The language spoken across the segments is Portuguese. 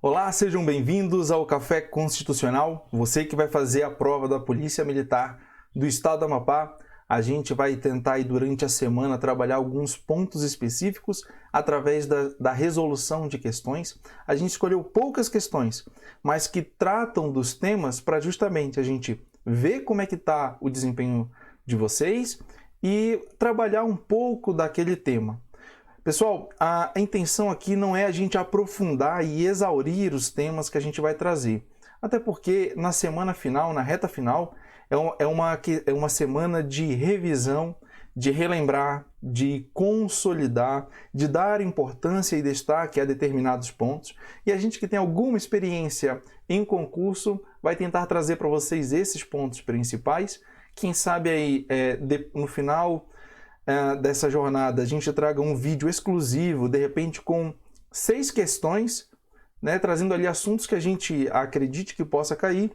Olá, sejam bem-vindos ao Café Constitucional. Você que vai fazer a prova da Polícia Militar do Estado do Amapá, a gente vai tentar aí durante a semana trabalhar alguns pontos específicos através da resolução de questões. A gente escolheu poucas questões, mas que tratam dos temas para justamente a gente ver como é que está o desempenho de vocês e trabalhar um pouco daquele tema. Pessoal, a intenção aqui não é a gente aprofundar e exaurir os temas que a gente vai trazer. Até porque na semana final, na reta final, é uma semana de revisão, de relembrar, de consolidar, de dar importância e destaque a determinados pontos. E a gente que tem alguma experiência em concurso vai tentar trazer para vocês esses pontos principais. Quem sabe aí no final dessa jornada a gente traga um vídeo exclusivo, de repente com 6 questões, né, trazendo ali assuntos que a gente acredite que possa cair,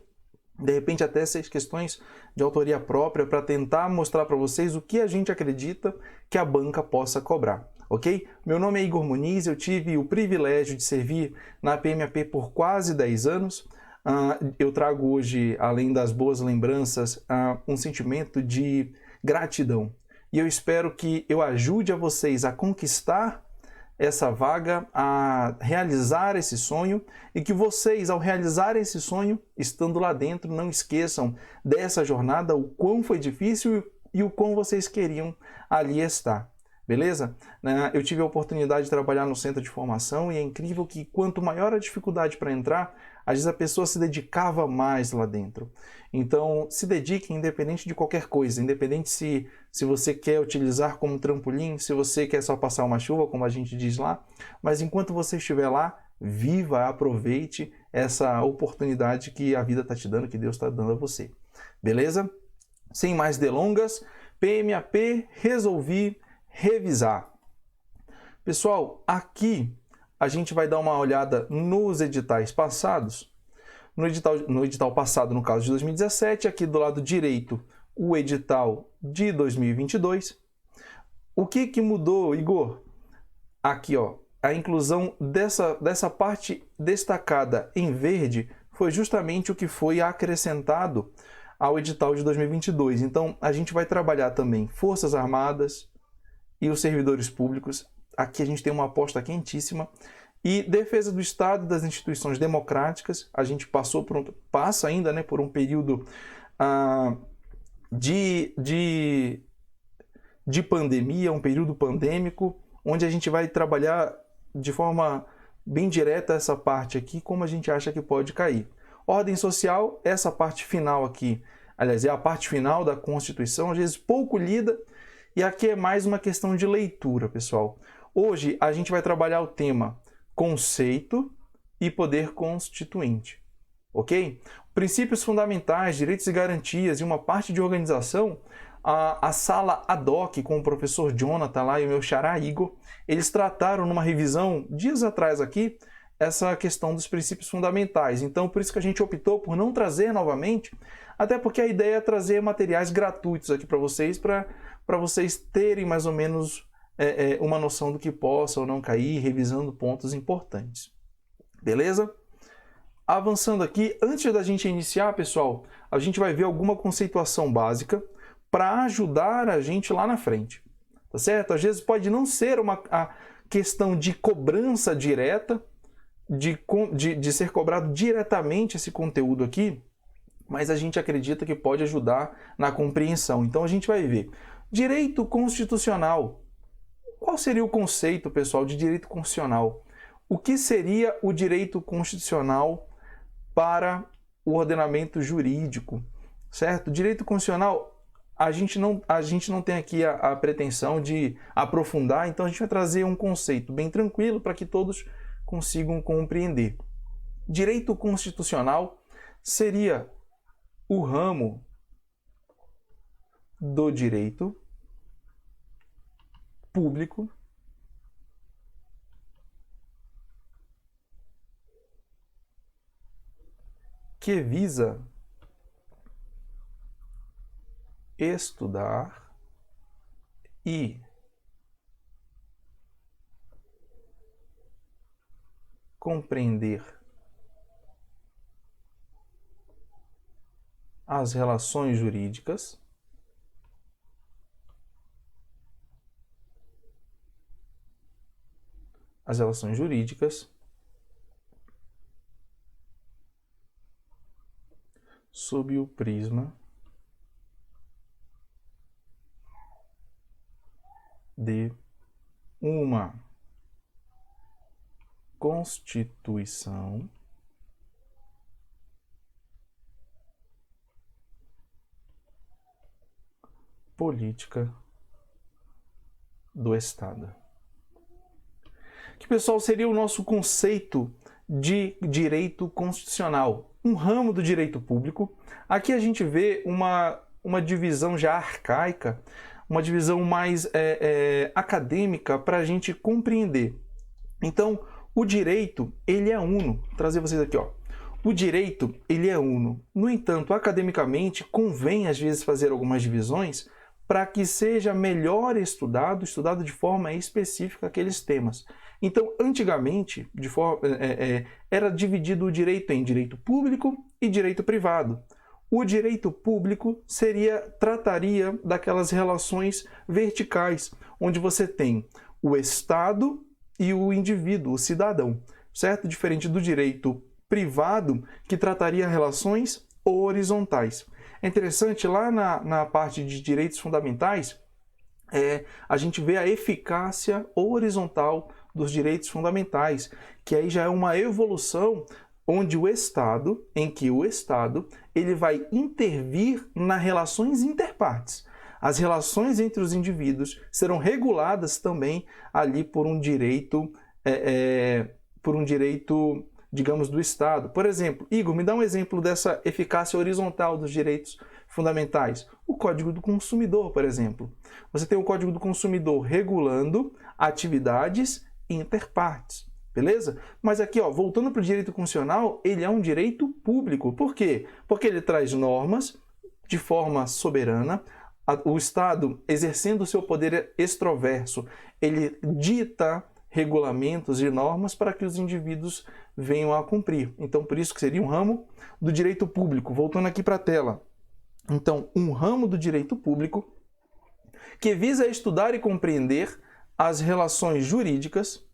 de repente até 6 questões de autoria própria para tentar mostrar para vocês o que a gente acredita que a banca possa cobrar, ok? Meu nome é Igor Muniz, eu tive o privilégio de servir na PMAP por quase 10 anos. Eu trago hoje, além das boas lembranças, um sentimento de gratidão. E eu espero que eu ajude a vocês a conquistar essa vaga, a realizar esse sonho e que vocês, ao realizar esse sonho, estando lá dentro, não esqueçam dessa jornada, o quão foi difícil e o quão vocês queriam ali estar. Beleza? Eu tive a oportunidade de trabalhar no centro de formação e é incrível que quanto maior a dificuldade para entrar, às vezes a pessoa se dedicava mais lá dentro. Então, se dedique independente de qualquer coisa, independente se você quer utilizar como trampolim, se você quer só passar uma chuva, como a gente diz lá, mas enquanto você estiver lá, viva, aproveite essa oportunidade que a vida está te dando, que Deus está dando a você. Beleza? Sem mais delongas, PMAP, resolvi revisar. Pessoal, aqui a gente vai dar uma olhada nos editais passados. No edital passado, no caso de 2017, aqui do lado direito, o edital de 2022. O que mudou, Igor? Aqui, ó, a inclusão dessa parte destacada em verde foi justamente o que foi acrescentado ao edital de 2022. Então, a gente vai trabalhar também Forças Armadas e os servidores públicos. Aqui a gente tem uma aposta quentíssima. E defesa do Estado e das instituições democráticas. A gente passa ainda, né, por um período de pandemia, um período pandêmico, onde a gente vai trabalhar de forma bem direta essa parte aqui, como a gente acha que pode cair. Ordem social, essa parte final aqui, aliás, é a parte final da Constituição, às vezes pouco lida, e aqui é mais uma questão de leitura, pessoal. Hoje a gente vai trabalhar o tema conceito e poder constituinte, ok? Princípios fundamentais, direitos e garantias e uma parte de organização, a sala ad hoc com o professor Jonathan lá e o meu xará Igor, eles trataram numa revisão dias atrás aqui essa questão dos princípios fundamentais. Então, por isso que a gente optou por não trazer novamente, até porque a ideia é trazer materiais gratuitos aqui para vocês terem mais ou menos uma noção do que possa ou não cair, revisando pontos importantes. Beleza? Avançando aqui, antes da gente iniciar, pessoal, a gente vai ver alguma conceituação básica para ajudar a gente lá na frente. Tá certo? Às vezes pode não ser a questão de cobrança direta, de ser cobrado diretamente esse conteúdo aqui, mas a gente acredita que pode ajudar na compreensão. Então a gente vai ver. Direito constitucional. Qual seria o conceito, pessoal, de direito constitucional? O que seria o direito constitucional para o ordenamento jurídico? Certo? Direito constitucional, a gente não tem aqui a pretensão de aprofundar, então a gente vai trazer um conceito bem tranquilo para que todos consigam compreender. Direito constitucional seria o ramo do direito público que visa estudar e compreender as relações jurídicas sob o prisma de uma Constituição política do Estado. Que, pessoal, seria o nosso conceito de direito constitucional, um ramo do direito público. Aqui a gente vê uma divisão já arcaica, uma divisão mais acadêmica para a gente compreender. Então, o direito, ele é uno. Vou trazer vocês aqui, ó. O direito, ele é uno. No entanto, academicamente, convém às vezes fazer algumas divisões para que seja melhor estudado de forma específica aqueles temas. Então, antigamente, era dividido o direito em direito público e direito privado. O direito público trataria daquelas relações verticais, onde você tem o Estado e o indivíduo, o cidadão, certo? Diferente do direito privado, que trataria relações horizontais. É interessante, lá na parte de direitos fundamentais, a gente vê a eficácia horizontal dos direitos fundamentais, que aí já é uma evolução onde em que o Estado ele vai intervir nas relações interpartes. As relações entre os indivíduos serão reguladas também ali por um direito, digamos, do Estado. Por exemplo, Igor, me dá um exemplo dessa eficácia horizontal dos direitos fundamentais. O Código do Consumidor, por exemplo. Você tem o Código do Consumidor regulando atividades interpartes, beleza? Mas aqui, ó, voltando para o direito constitucional, ele é um direito público. Por quê? Porque ele traz normas de forma soberana. O Estado, exercendo o seu poder extroverso, ele dita regulamentos e normas para que os indivíduos venham a cumprir. Então, por isso que seria um ramo do direito público. Voltando aqui para a tela. Então, um ramo do direito público que visa estudar e compreender as relações jurídicas,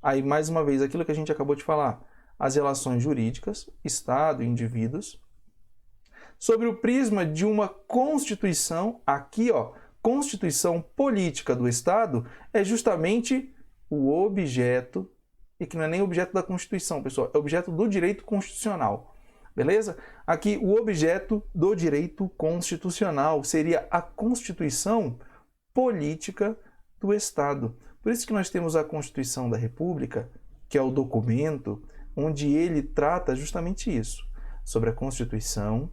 aí mais uma vez aquilo que a gente acabou de falar, as relações jurídicas, Estado e indivíduos, sobre o prisma de uma Constituição, aqui, ó, Constituição política do Estado, é justamente o objeto, e que não é nem objeto da Constituição, pessoal, é objeto do direito constitucional, beleza? Aqui, o objeto do direito constitucional seria a Constituição política do Estado. Por isso que nós temos a Constituição da República, que é o documento onde ele trata justamente isso, sobre a Constituição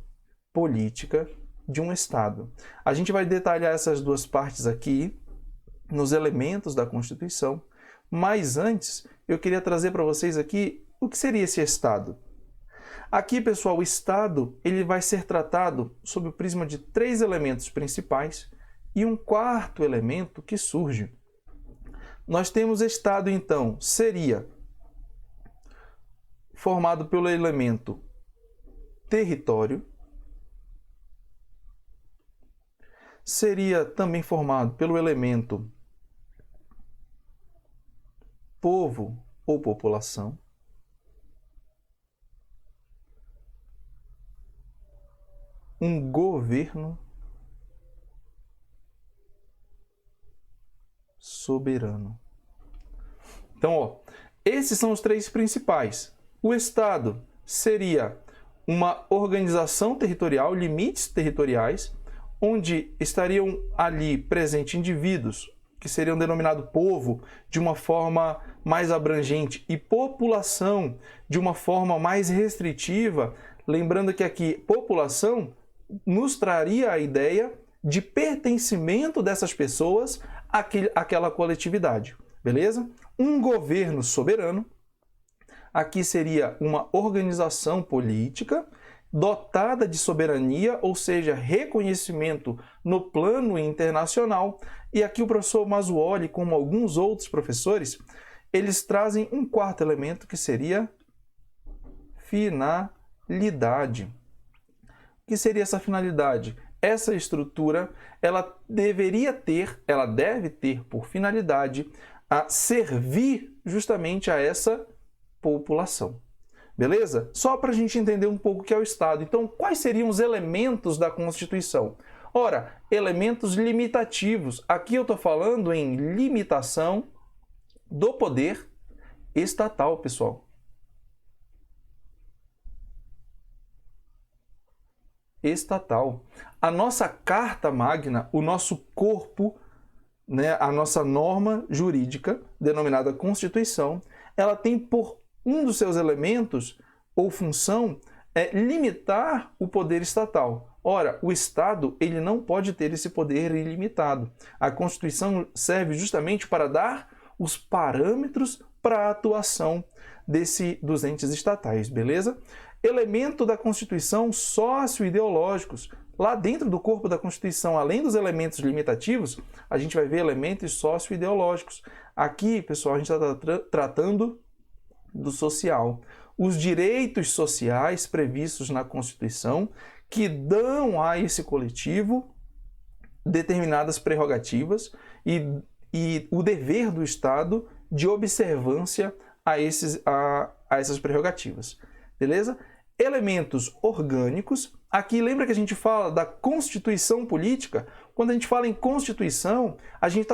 política de um Estado. A gente vai detalhar essas duas partes aqui nos elementos da Constituição, mas antes eu queria trazer para vocês aqui o que seria esse Estado. Aqui, pessoal, o Estado ele vai ser tratado sob o prisma de 3 elementos principais e um quarto elemento que surge. Nós temos Estado, então, seria formado pelo elemento território, seria também formado pelo elemento povo ou população, um governo soberano. Então, ó, esses são os 3 principais. O Estado seria uma organização territorial, limites territoriais, onde estariam ali presentes indivíduos, que seriam denominados povo, de uma forma mais abrangente, e população, de uma forma mais restritiva. Lembrando que aqui, população nos traria a ideia de pertencimento dessas pessoas àquela coletividade, beleza? Um governo soberano, aqui seria uma organização política dotada de soberania, ou seja, reconhecimento no plano internacional. E aqui o professor Mazzuoli, como alguns outros professores, eles trazem um quarto elemento que seria finalidade. que seria essa finalidade? Essa estrutura, ela deve ter por finalidade a servir justamente a essa população. Beleza? Só para a gente entender um pouco o que é o Estado. Então, quais seriam os elementos da Constituição? Ora, elementos limitativos. Aqui eu estou falando em limitação do poder estatal, pessoal. Estatal. A nossa Carta Magna, o nosso corpo, né, a nossa norma jurídica, denominada Constituição, ela tem por um dos seus elementos ou função limitar o poder estatal. Ora, o Estado ele não pode ter esse poder ilimitado. A Constituição serve justamente para dar os parâmetros para a atuação dos entes estatais, beleza? Elemento da Constituição sócio-ideológicos. Lá dentro do corpo da Constituição, além dos elementos limitativos, a gente vai ver elementos sócio-ideológicos. Aqui, pessoal, a gente está tratando do social. Os direitos sociais previstos na Constituição que dão a esse coletivo determinadas prerrogativas e o dever do Estado de observância a essas prerrogativas. Beleza? Elementos orgânicos. Aqui lembra que a gente fala da Constituição política? Quando a gente fala em Constituição, a gente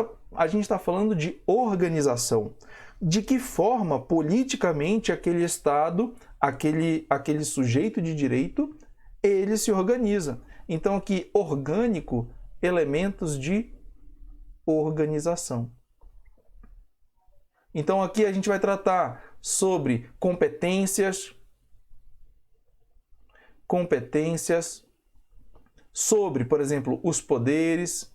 está falando de organização. De que forma, politicamente, aquele Estado, aquele sujeito de direito, ele se organiza. Então, aqui, orgânico, elementos de organização. Então, aqui a gente vai tratar sobre competências, sobre, por exemplo, os poderes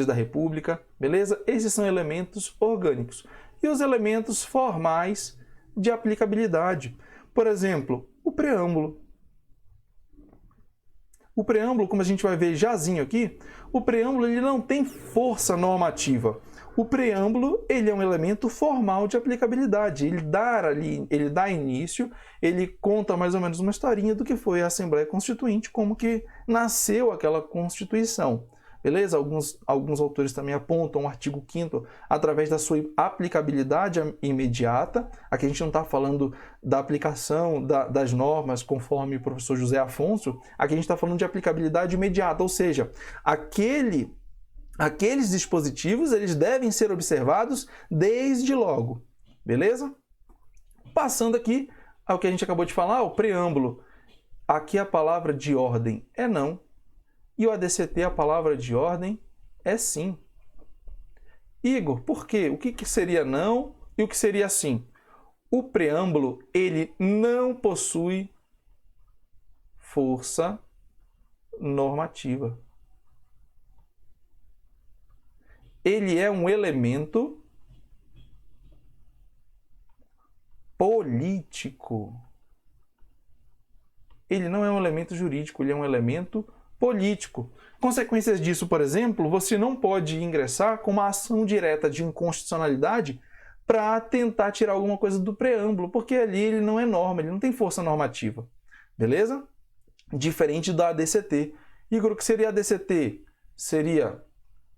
da República, beleza? Esses são elementos orgânicos. E os elementos formais de aplicabilidade. Por exemplo, o preâmbulo. O preâmbulo, como a gente vai ver jazinho aqui, o preâmbulo ele não tem força normativa. O preâmbulo ele é um elemento formal de aplicabilidade. Ele dá início, ele conta mais ou menos uma historinha do que foi a Assembleia Constituinte, como que nasceu aquela Constituição. Beleza? Alguns autores também apontam o artigo 5º através da sua aplicabilidade imediata. Aqui a gente não está falando da aplicação das normas conforme o professor José Afonso. Aqui a gente está falando de aplicabilidade imediata, ou seja, aqueles dispositivos eles devem ser observados desde logo. Beleza? Passando aqui ao que a gente acabou de falar, o preâmbulo. Aqui a palavra de ordem é não. E o ADCT, a palavra de ordem, é sim. Igor, por quê? O que seria não e o que seria sim? O preâmbulo, ele não possui força normativa. Ele é um elemento político. Ele não é um elemento jurídico, ele é um elemento político. Consequências disso, por exemplo, você não pode ingressar com uma ação direta de inconstitucionalidade para tentar tirar alguma coisa do preâmbulo, porque ali ele não é norma, ele não tem força normativa. Beleza? Diferente da ADCT. Igor, o que seria a ADCT? Seria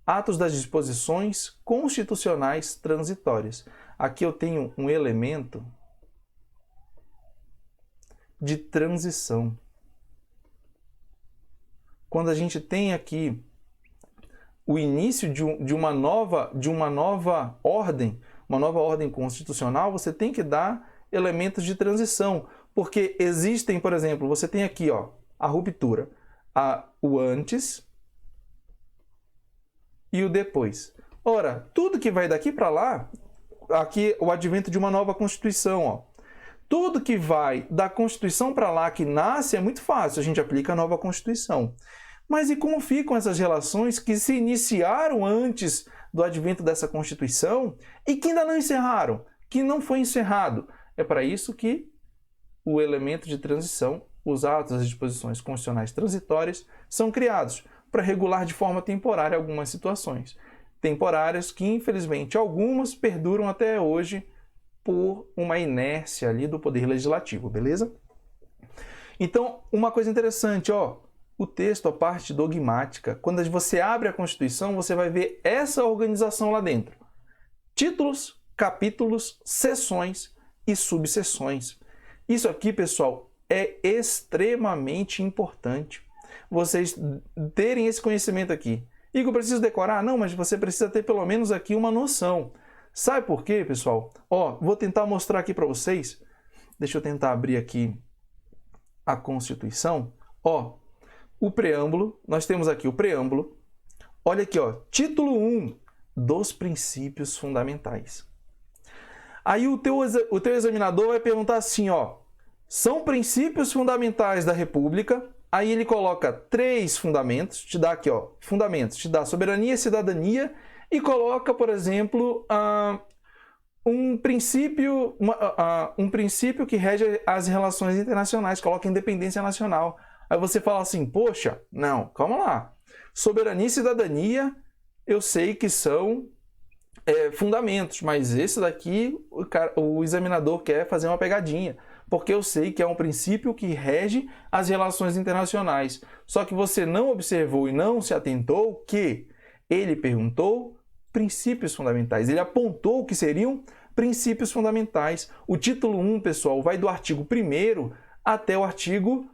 atos das disposições constitucionais transitórias. Aqui eu tenho um elemento de transição. Quando a gente tem aqui o início de uma nova ordem constitucional, você tem que dar elementos de transição, porque existem, por exemplo, você tem aqui a ruptura, o antes e o depois. Ora, tudo que vai daqui para lá, aqui o advento de uma nova Constituição, tudo que vai da Constituição para lá, que nasce, é muito fácil, a gente aplica a nova Constituição. Mas e como ficam essas relações que se iniciaram antes do advento dessa Constituição e que ainda não encerraram, que não foi encerrado? É para isso que o elemento de transição, os atos, as disposições constitucionais transitórias, são criados para regular de forma temporária algumas situações. Temporárias que, infelizmente, algumas perduram até hoje por uma inércia ali do Poder Legislativo, beleza? Então, uma coisa interessante, ó, o texto, a parte dogmática, quando você abre a Constituição, você vai ver essa organização lá dentro. Títulos, capítulos, seções e subseções. Isso aqui, pessoal, é extremamente importante vocês terem esse conhecimento aqui. Igor, eu preciso decorar? Não, mas você precisa ter pelo menos aqui uma noção. Sabe por quê, pessoal? Ó, vou tentar mostrar aqui para vocês. Deixa eu tentar abrir aqui a Constituição. Ó, o preâmbulo, nós temos aqui o preâmbulo. Olha aqui, ó, título 1 dos princípios fundamentais. Aí o teu examinador vai perguntar assim, ó, são princípios fundamentais da República. Aí ele coloca 3 fundamentos, te dá aqui, ó, fundamentos, te dá soberania e cidadania, e coloca, por exemplo, um princípio que rege as relações internacionais, coloca independência nacional. Aí você fala assim, poxa, não, calma lá. Soberania e cidadania, eu sei que são fundamentos, mas esse daqui o examinador quer fazer uma pegadinha, porque eu sei que é um princípio que rege as relações internacionais. Só que você não observou e não se atentou que ele perguntou princípios fundamentais. Ele apontou que seriam princípios fundamentais. O título 1, pessoal, vai do artigo 1º até o artigo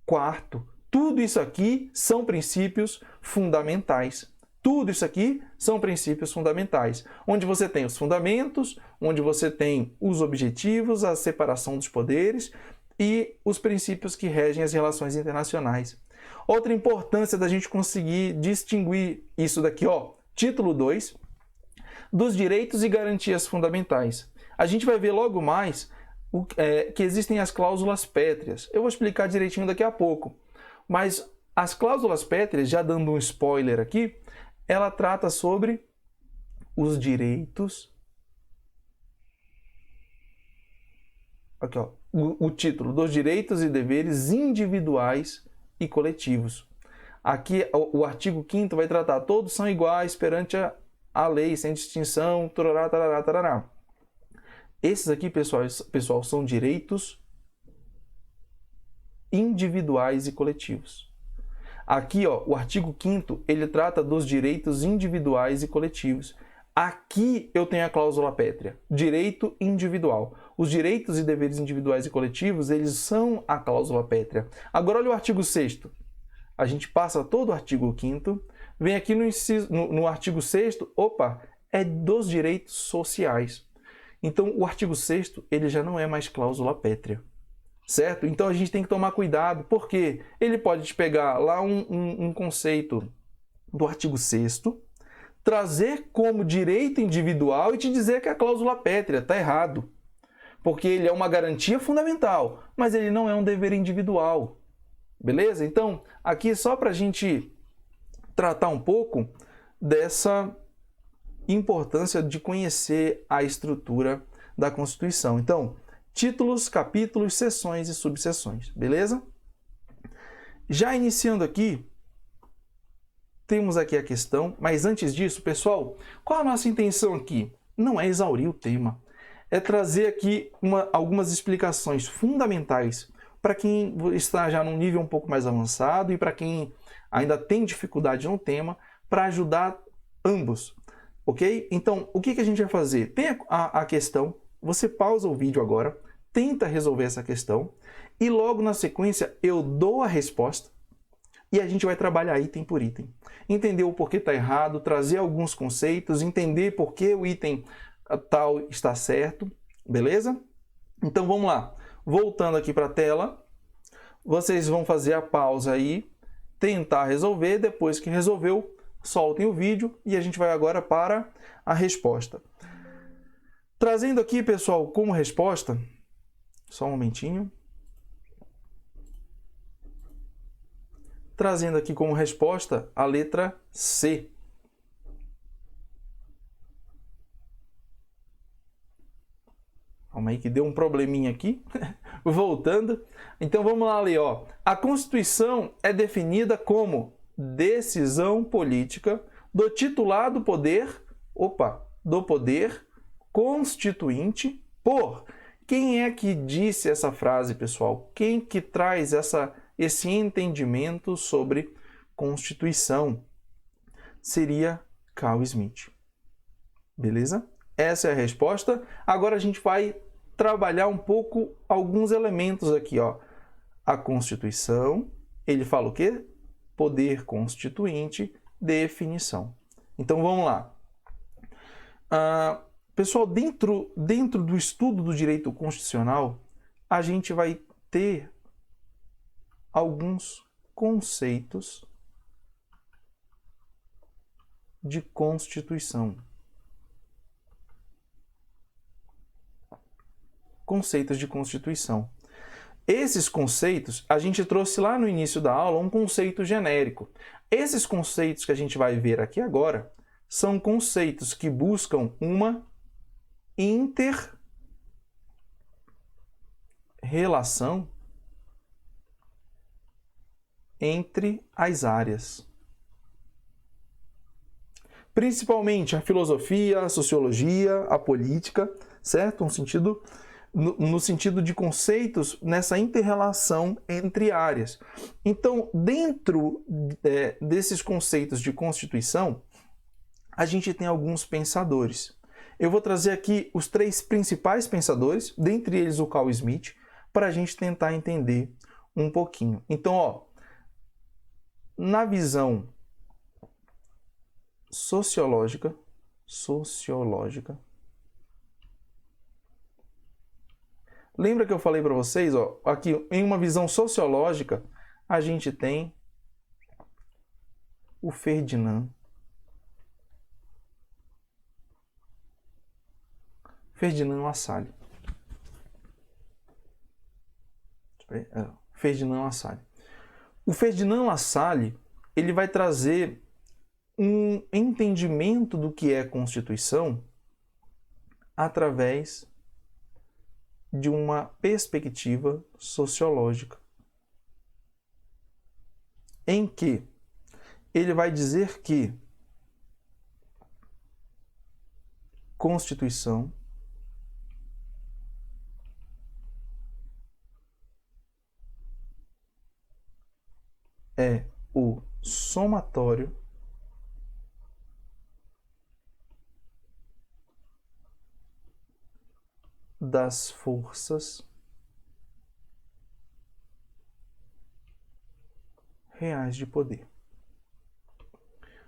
4º. Tudo isso aqui são princípios fundamentais. Tudo isso aqui são princípios fundamentais, onde você tem os fundamentos, onde você tem os objetivos, a separação dos poderes e os princípios que regem as relações internacionais. Outra importância da gente conseguir distinguir isso daqui, ó, título 2, dos direitos e garantias fundamentais. A gente vai ver logo mais que existem as cláusulas pétreas. Eu vou explicar direitinho daqui a pouco, mas as cláusulas pétreas, já dando um spoiler aqui, ela trata sobre os direitos. Aqui, ó, o título dos direitos e deveres individuais e coletivos. Aqui o artigo 5º vai tratar todos são iguais perante a lei, sem distinção, tarará, tarará, tarará. Esses aqui, pessoal, são direitos individuais e coletivos. Aqui, ó, o artigo 5º, ele trata dos direitos individuais e coletivos. Aqui eu tenho a cláusula pétrea, direito individual. Os direitos e deveres individuais e coletivos, eles são a cláusula pétrea. Agora olha o artigo 6º. A gente passa todo o artigo 5º, vem aqui no artigo 6º, opa, é dos direitos sociais. Então o artigo 6º, ele já não é mais cláusula pétrea. Certo? Então a gente tem que tomar cuidado, porque ele pode te pegar lá um conceito do artigo 6º, trazer como direito individual e te dizer que a cláusula pétrea está errado. Porque ele é uma garantia fundamental, mas ele não é um dever individual. Beleza? Então, aqui só para a gente tratar um pouco dessa importância de conhecer a estrutura da Constituição. Então, títulos, capítulos, seções e subseções, beleza? Já iniciando aqui, temos aqui a questão, mas antes disso, pessoal, qual a nossa intenção aqui? Não é exaurir o tema, é trazer aqui algumas explicações fundamentais para quem está já num nível um pouco mais avançado e para quem ainda tem dificuldade no tema, para ajudar ambos, ok? Então, o que a gente vai fazer? Tem a questão, você pausa o vídeo agora, tenta resolver essa questão e logo na sequência eu dou a resposta e a gente vai trabalhar item por item. Entender o porquê está errado, trazer alguns conceitos, entender por que o item tal está certo, beleza? Então vamos lá. Voltando aqui para a tela, vocês vão fazer a pausa aí, tentar resolver, depois que resolveu, soltem o vídeo e a gente vai agora para a resposta. Trazendo aqui, pessoal, como resposta, só um momentinho. Trazendo aqui como resposta a letra C. Calma aí que deu um probleminha aqui. Voltando. Então vamos lá ler, ó. A Constituição é definida como decisão política do titular do poder, do poder constituinte por Quem é que disse essa frase, pessoal? Quem que traz esse entendimento sobre Constituição? Seria Carl Schmitt. Beleza? Essa é a resposta. Agora a gente vai trabalhar um pouco alguns elementos aqui, ó. A Constituição, ele fala o quê? Poder constituinte, definição. Então vamos lá. Pessoal, dentro do estudo do direito constitucional, a gente vai ter alguns conceitos de Constituição. Conceitos de Constituição. Esses conceitos, a gente trouxe lá no início da aula um conceito genérico. Esses conceitos que a gente vai ver aqui agora são conceitos que buscam uma inter-relação entre as áreas. Principalmente a filosofia, a sociologia, a política, certo? No sentido de conceitos nessa inter-relação entre áreas. Então, dentro desses conceitos de Constituição, a gente tem alguns pensadores. Eu vou trazer aqui os 3 principais pensadores, dentre eles o Carl Schmitt, para a gente tentar entender um pouquinho. Então, ó, na visão sociológica, lembra que eu falei para vocês, ó, aqui em uma visão sociológica, a gente tem o Ferdinand Lassalle. Ferdinand Lassalle. O Ferdinand Lassalle, ele vai trazer um entendimento do que é Constituição através de uma perspectiva sociológica, em que ele vai dizer que Constituição é o somatório das forças reais de poder.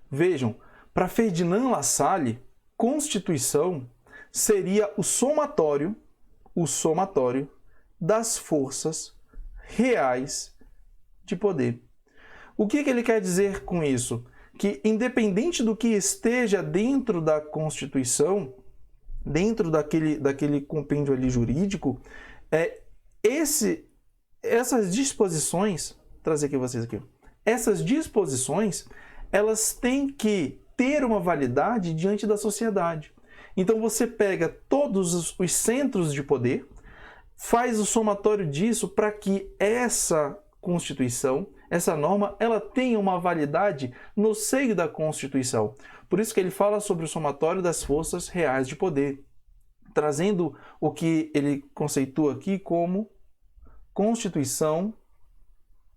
Vejam, para Ferdinand Lassalle, Constituição seria o somatório das forças reais de poder. O que ele quer dizer com isso? Que independente do que esteja dentro da Constituição, dentro daquele compêndio ali jurídico, essas disposições, trazer aqui vocês aqui, essas disposições, elas têm que ter uma validade diante da sociedade. Então você pega todos os centros de poder, faz o somatório disso para que essa Constituição, essa norma, ela tenha uma validade no seio da Constituição. Por isso que ele fala sobre o somatório das forças reais de poder, trazendo o que ele conceitua aqui como Constituição,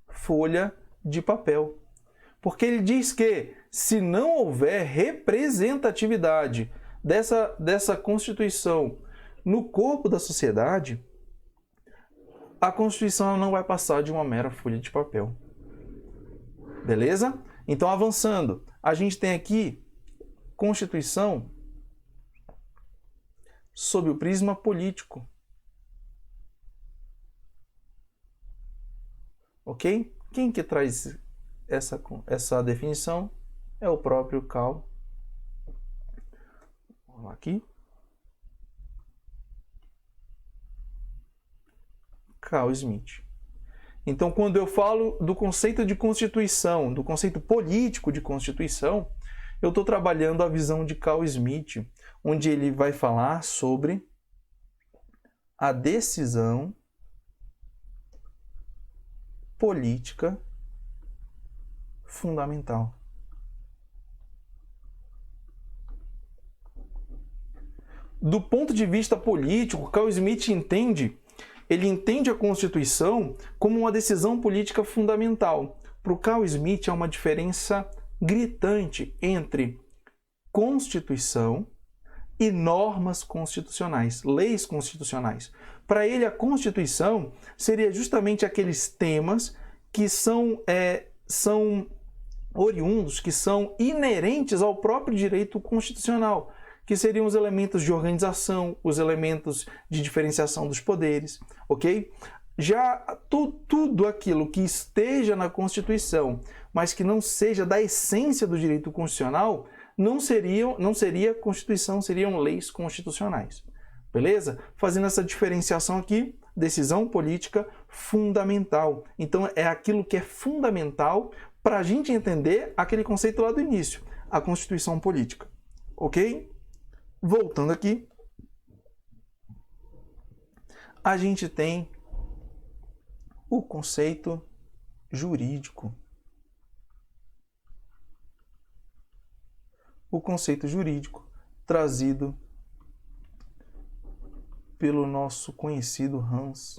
folha de papel. Porque ele diz que, se não houver representatividade dessa Constituição no corpo da sociedade, a Constituição não vai passar de uma mera folha de papel. Beleza? Então, avançando, a gente tem aqui Constituição sob o prisma político. Ok? Quem que traz essa definição? É o próprio Carl. Vamos lá aqui. Carl Schmitt. Então, quando eu falo do conceito de Constituição, do conceito político de Constituição, eu estou trabalhando a visão de Carl Schmitt, onde ele vai falar sobre a decisão política fundamental. Do ponto de vista político, Carl Schmitt entende a Constituição como uma decisão política fundamental. Para o Carl Schmitt, há uma diferença gritante entre Constituição e normas constitucionais, leis constitucionais. Para ele, a Constituição seria justamente aqueles temas que são oriundos, que são inerentes ao próprio direito constitucional, que seriam os elementos de organização, os elementos de diferenciação dos poderes, ok? Já tudo aquilo que esteja na Constituição, mas que não seja da essência do direito constitucional, não seria Constituição, seriam leis constitucionais. Beleza? Fazendo essa diferenciação aqui, decisão política fundamental. Então, é aquilo que é fundamental para a gente entender aquele conceito lá do início, a Constituição política. Ok? Voltando aqui, a gente tem o conceito jurídico. O conceito jurídico trazido pelo nosso conhecido Hans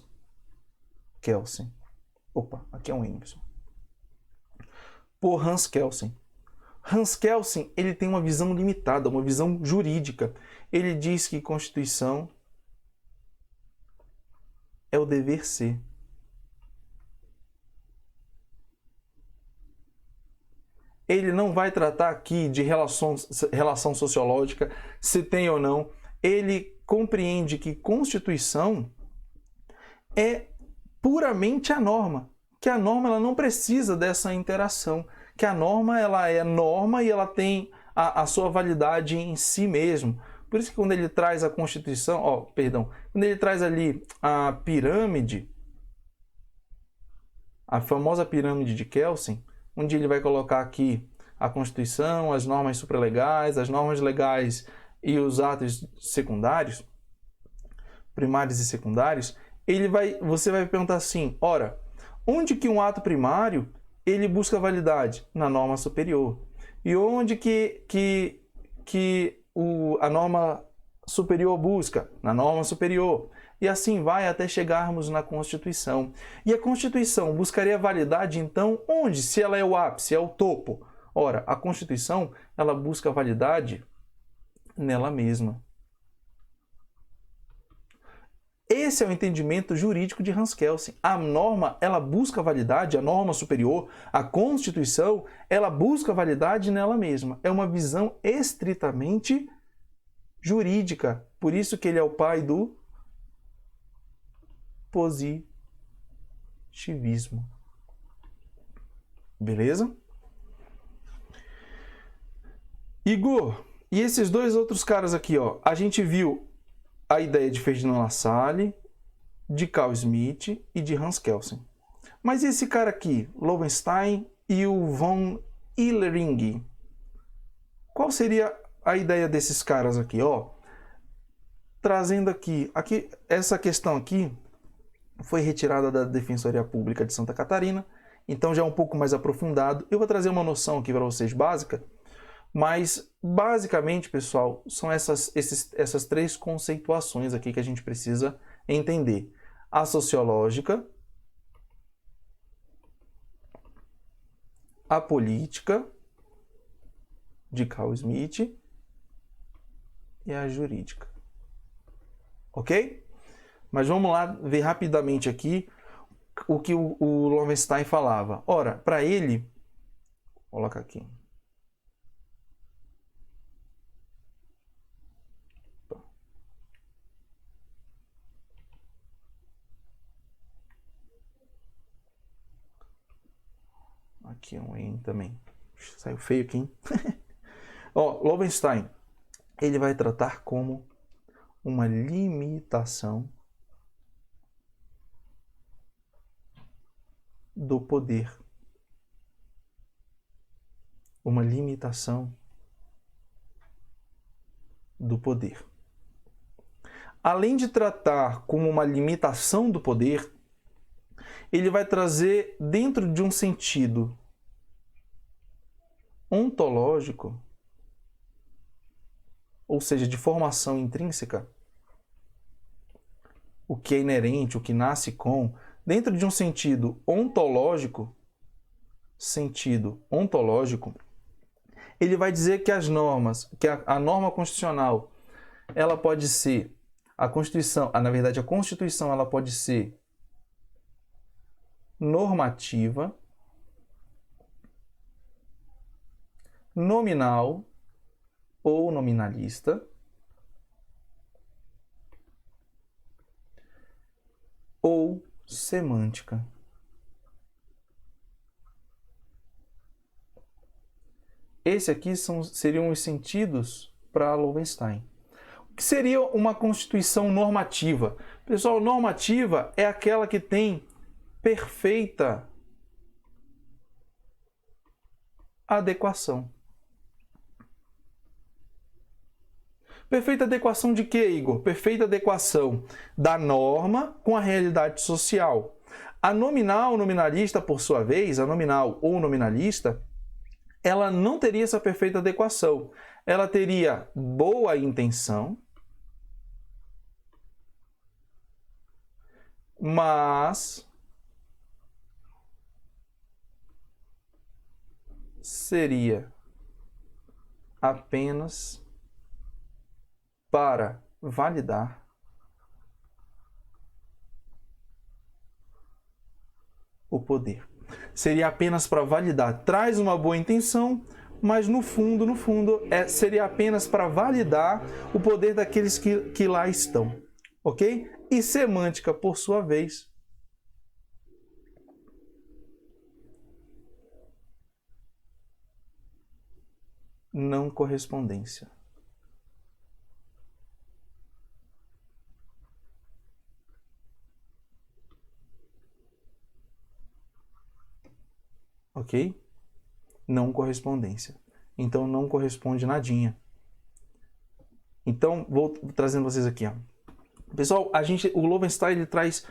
Kelsen. Opa, aqui é um N, pessoal. Por Hans Kelsen. Hans Kelsen, ele tem uma visão limitada, uma visão jurídica. Ele diz que Constituição é o dever ser. Ele não vai tratar aqui de relação sociológica, se tem ou não. Ele compreende que Constituição é puramente a norma, que a norma ela não precisa dessa interação, que a norma ela é norma e ela tem a sua validade em si mesmo. Por isso que quando ele traz a Constituição, quando ele traz ali a pirâmide, a famosa pirâmide de Kelsen, onde ele vai colocar aqui a Constituição, as normas supralegais, as normas legais e os atos secundários, primários e secundários, você vai perguntar assim, ora, onde que um ato primário ele busca validade? Na norma superior. E onde que a norma superior busca? Na norma superior. E assim vai até chegarmos na Constituição. E a Constituição buscaria validade, então, onde? Se ela é o ápice, é o topo. Ora, a Constituição, ela busca validade nela mesma. Esse é o entendimento jurídico de Hans Kelsen. A norma, ela busca validade, a norma superior, a Constituição, ela busca validade nela mesma. É uma visão estritamente jurídica. Por isso que ele é o pai do positivismo. Beleza? Igor, e esses dois outros caras aqui, ó, a gente viu a ideia de Ferdinand Lassalle, de Carl Schmitt e de Hans Kelsen. Mas e esse cara aqui, Lowenstein e o von Illering? Qual seria a ideia desses caras aqui, ó? Trazendo aqui essa questão aqui foi retirada da Defensoria Pública de Santa Catarina, então já é um pouco mais aprofundado. Eu vou trazer uma noção aqui para vocês básica, mas basicamente, pessoal, são essas três conceituações aqui que a gente precisa entender. A sociológica, a política, de Carl Schmitt, e a jurídica. Ok? Mas vamos lá ver rapidamente aqui o que o Lowenstein falava. Ora, para ele, vou colocar aqui. Aqui é um N também. Saiu feio aqui, hein? Ó, Lowenstein, ele vai tratar como uma limitação do poder. Uma limitação do poder. Além de tratar como uma limitação do poder, ele vai trazer dentro de um sentido ontológico ou seja, de formação intrínseca, o que é inerente, o que nasce com, dentro de um sentido ontológico, ele vai dizer que as normas, que a norma constitucional, ela pode ser, a Constituição ela pode ser normativa, nominal ou nominalista, ou semântica. Esse aqui seriam os sentidos para Lowenstein. O que seria uma Constituição normativa? Pessoal, normativa é aquela que tem perfeita adequação. Perfeita adequação de quê, Igor? Perfeita adequação da norma com a realidade social. A nominal ou nominalista, por sua vez, a nominal ou nominalista, ela não teria essa perfeita adequação. Ela teria boa intenção, mas seria apenas para validar o poder. Seria apenas para validar. Traz uma boa intenção, mas no fundo, seria apenas para validar o poder daqueles que lá estão. Ok? E semântica, por sua vez, não correspondência. Ok? Não correspondência. Então, não corresponde nadinha. Então, vou trazendo vocês aqui. Ó. Pessoal, o Lowenstein ele traz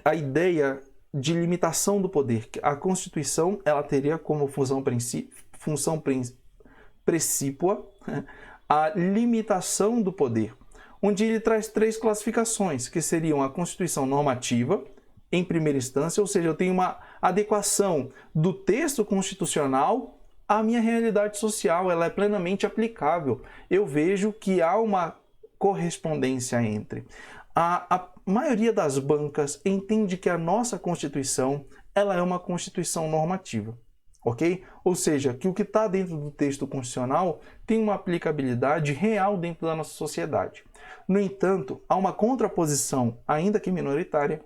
a ideia de limitação do poder. A Constituição ela teria como função precípua a limitação do poder, onde ele traz 3 classificações, que seriam a Constituição normativa, em primeira instância, ou seja, eu tenho uma adequação do texto constitucional à minha realidade social, ela é plenamente aplicável. Eu vejo que há uma correspondência entre. A maioria das bancas entende que a nossa Constituição ela é uma Constituição normativa, ok? Ou seja, que o que está dentro do texto constitucional tem uma aplicabilidade real dentro da nossa sociedade. No entanto, há uma contraposição, ainda que minoritária,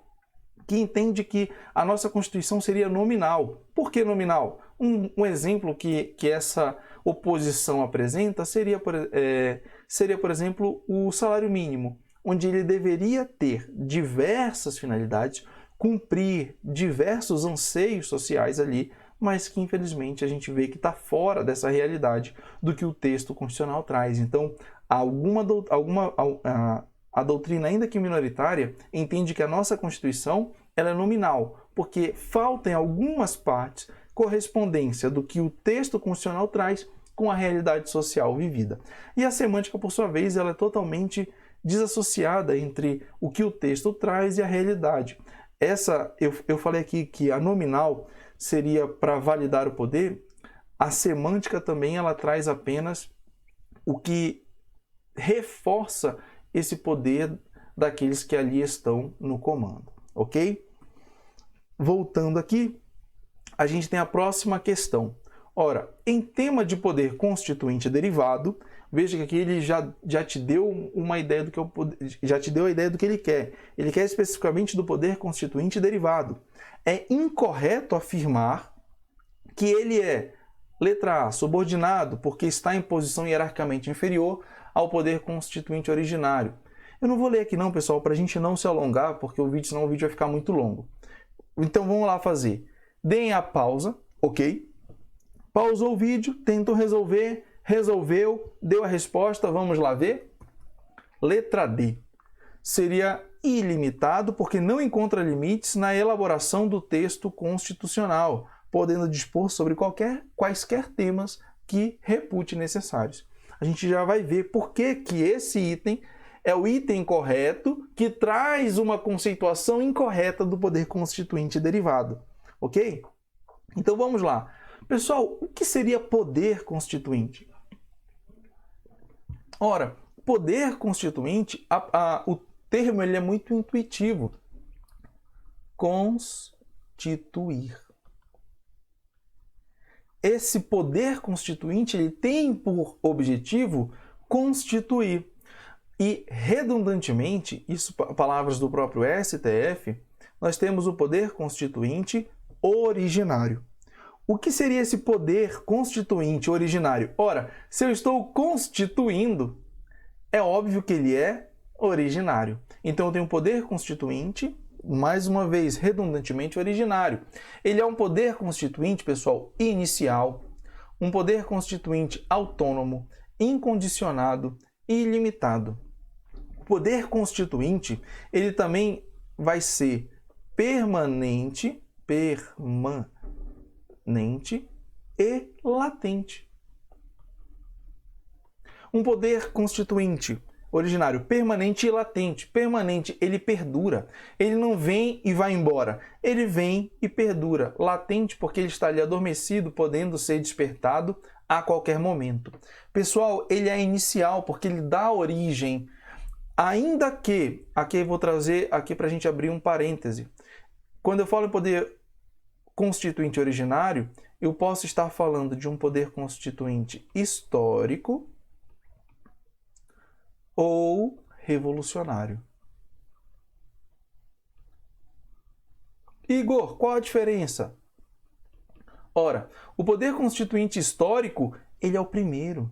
que entende que a nossa Constituição seria nominal. Por que nominal? Um exemplo que essa oposição apresenta seria, por exemplo, o salário mínimo, onde ele deveria ter diversas finalidades, cumprir diversos anseios sociais ali, mas que infelizmente a gente vê que está fora dessa realidade do que o texto constitucional traz. Então, a doutrina, ainda que minoritária, entende que a nossa Constituição ela é nominal, porque falta em algumas partes correspondência do que o texto constitucional traz com a realidade social vivida. E a semântica, por sua vez, ela é totalmente desassociada entre o que o texto traz e a realidade. Eu falei aqui que a nominal seria para validar o poder, a semântica também ela traz apenas o que reforça esse poder daqueles que ali estão no comando, ok? Voltando aqui, a gente tem a próxima questão. Ora, em tema de poder constituinte derivado, veja que aqui ele já te deu uma ideia do que já te deu a ideia do que ele quer. Ele quer especificamente do poder constituinte derivado. É incorreto afirmar que ele é, letra A, subordinado porque está em posição hierarquicamente inferior ao poder constituinte originário. Eu não vou ler aqui não, pessoal, para a gente não se alongar, porque senão o vídeo vai ficar muito longo. Então vamos lá fazer. Deem a pausa, ok? Pausou o vídeo, tentou resolver, resolveu, deu a resposta, vamos lá ver? Letra D. Seria ilimitado porque não encontra limites na elaboração do texto constitucional, podendo dispor sobre quaisquer temas que repute necessários. a gente já vai ver por que que esse item é o item correto que traz uma conceituação incorreta do poder constituinte derivado, ok? Então vamos lá. Pessoal, o que seria poder constituinte? Ora, poder constituinte, o termo ele é muito intuitivo. Constituir. Esse poder constituinte ele tem por objetivo constituir. E, redundantemente, isso palavras do próprio STF, nós temos o poder constituinte originário. O que seria esse poder constituinte originário? Ora, se eu estou constituindo, é óbvio que ele é originário. Então, eu tenho um poder constituinte, mais uma vez, redundantemente originário. Ele é um poder constituinte, pessoal, inicial, um poder constituinte autônomo, incondicionado e ilimitado. O poder constituinte, ele também vai ser permanente e latente. Um poder constituinte originário permanente e latente. Permanente, ele perdura. Ele não vem e vai embora. Ele vem e perdura. Latente, porque ele está ali adormecido, podendo ser despertado a qualquer momento. Pessoal, ele é inicial, porque ele dá origem. Ainda que, aqui eu vou trazer aqui para a gente abrir um parêntese. Quando eu falo em poder constituinte originário, eu posso estar falando de um poder constituinte histórico ou revolucionário. Igor, qual a diferença? Ora, o poder constituinte histórico, ele é o primeiro.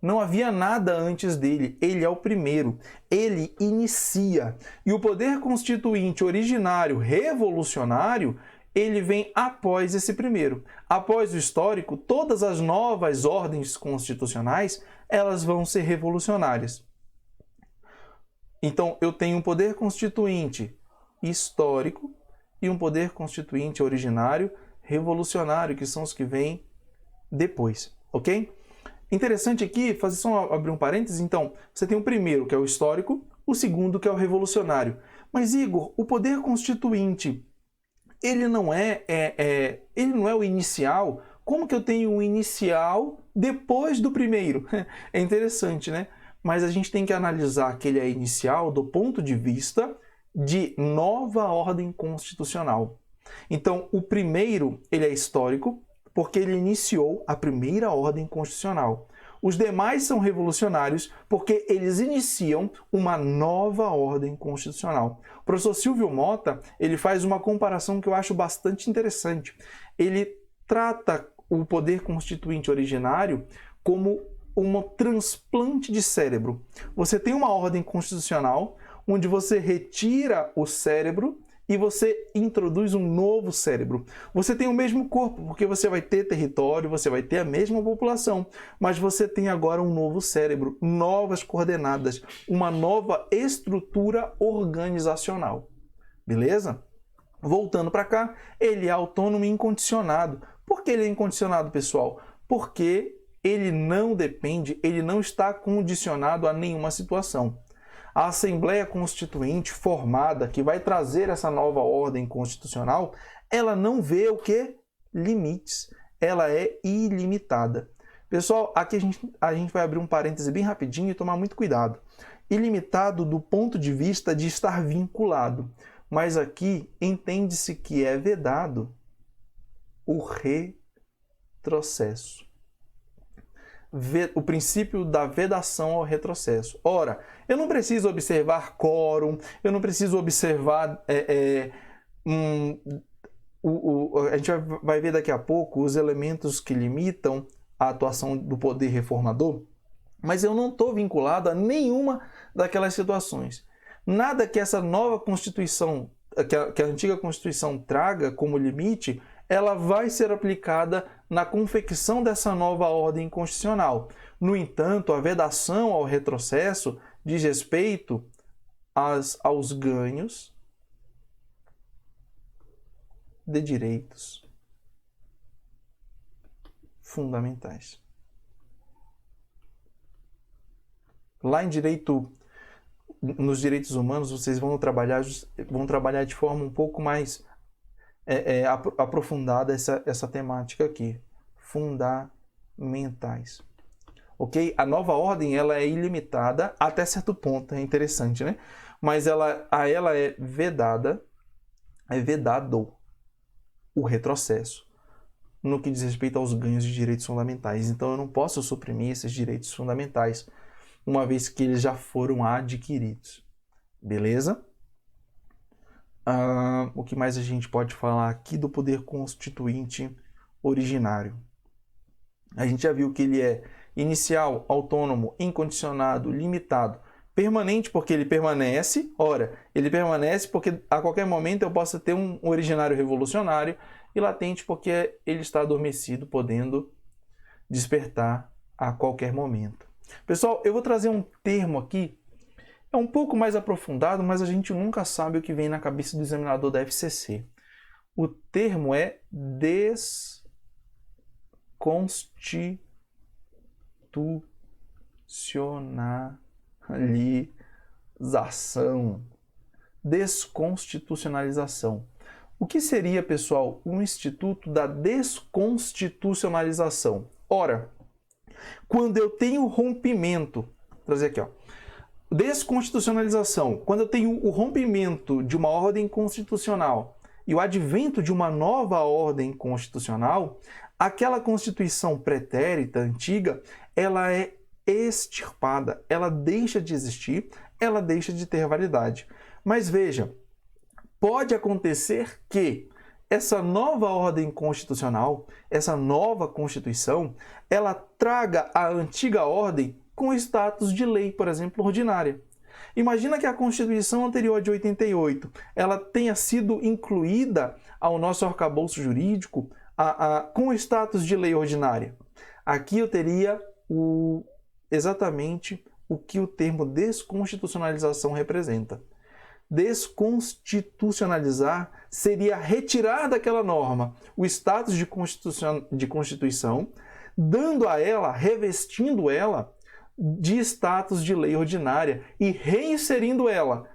Não havia nada antes dele, ele é o primeiro. Ele inicia. E o poder constituinte originário revolucionário, ele vem após esse primeiro. Após o histórico, todas as novas ordens constitucionais, elas vão ser revolucionárias. Então, eu tenho um poder constituinte histórico e um poder constituinte originário revolucionário, que são os que vêm depois, ok? Interessante aqui, fazer só abrir um parênteses, então, você tem o primeiro, que é o histórico, o segundo, que é o revolucionário. Mas, Igor, o poder constituinte, ele não é o inicial? Como que eu tenho um inicial depois do primeiro? É interessante, né? Mas a gente tem que analisar que ele é inicial do ponto de vista de nova ordem constitucional. Então, o primeiro, ele é histórico, porque ele iniciou a primeira ordem constitucional. Os demais são revolucionários porque eles iniciam uma nova ordem constitucional. O professor Silvio Mota, ele faz uma comparação que eu acho bastante interessante. Ele trata o poder constituinte originário como um transplante de cérebro. Você tem uma ordem constitucional onde você retira o cérebro e você introduz um novo cérebro. Você tem o mesmo corpo, porque você vai ter território, você vai ter a mesma população, mas você tem agora um novo cérebro, novas coordenadas, uma nova estrutura organizacional. Beleza? Voltando para cá, ele é autônomo e incondicionado. Por que ele é incondicionado, pessoal? Porque ele não depende, ele não está condicionado a nenhuma situação. A Assembleia Constituinte formada, que vai trazer essa nova ordem constitucional, ela não vê o que? Limites. Ela é ilimitada. Pessoal, aqui a gente vai abrir um parêntese bem rapidinho e tomar muito cuidado. Ilimitado do ponto de vista de estar vinculado. Mas aqui entende-se que é vedado o retrocesso. O princípio da vedação ao retrocesso. Ora, eu não preciso observar quórum, eu não preciso observar... a gente vai ver daqui a pouco os elementos que limitam a atuação do poder reformador, mas eu não estou vinculado a nenhuma daquelas situações. Nada que essa nova Constituição, que a antiga Constituição traga como limite, ela vai ser aplicada na confecção dessa nova ordem constitucional. No entanto, a vedação ao retrocesso diz respeito aos ganhos de direitos fundamentais. Lá em nos direitos humanos, vocês vão trabalhar de forma um pouco mais aprofundada essa temática aqui. Fundamentais. Ok? A nova ordem ela é ilimitada até certo ponto, é interessante, né? Mas ela é vedado o retrocesso no que diz respeito aos ganhos de direitos fundamentais. Então eu não posso suprimir esses direitos fundamentais, uma vez que eles já foram adquiridos. Beleza? O que mais a gente pode falar aqui do poder constituinte originário? A gente já viu que ele é inicial, autônomo, incondicionado, limitado, permanente porque ele permanece. Ora, ele permanece porque a qualquer momento eu posso ter um originário revolucionário, e latente porque ele está adormecido, podendo despertar a qualquer momento. Pessoal, eu vou trazer um termo aqui, é um pouco mais aprofundado, mas a gente nunca sabe o que vem na cabeça do examinador da FCC. O termo é desconstitucionalização. Desconstitucionalização. O que seria, pessoal, um instituto da desconstitucionalização? Ora, quando eu tenho rompimento, vou trazer aqui, ó, desconstitucionalização, quando eu tenho o rompimento de uma ordem constitucional e o advento de uma nova ordem constitucional, aquela Constituição pretérita, antiga, ela é extirpada, ela deixa de existir, ela deixa de ter validade. Mas veja, pode acontecer que essa nova ordem constitucional, essa nova Constituição, ela traga a antiga ordem com status de lei, por exemplo, ordinária. Imagina que a Constituição anterior de 88, ela tenha sido incluída ao nosso arcabouço jurídico com status de lei ordinária. Aqui eu teria exatamente o que o termo desconstitucionalização representa. Desconstitucionalizar seria retirar daquela norma o status de Constituição, dando a ela, revestindo ela de status de lei ordinária e reinserindo ela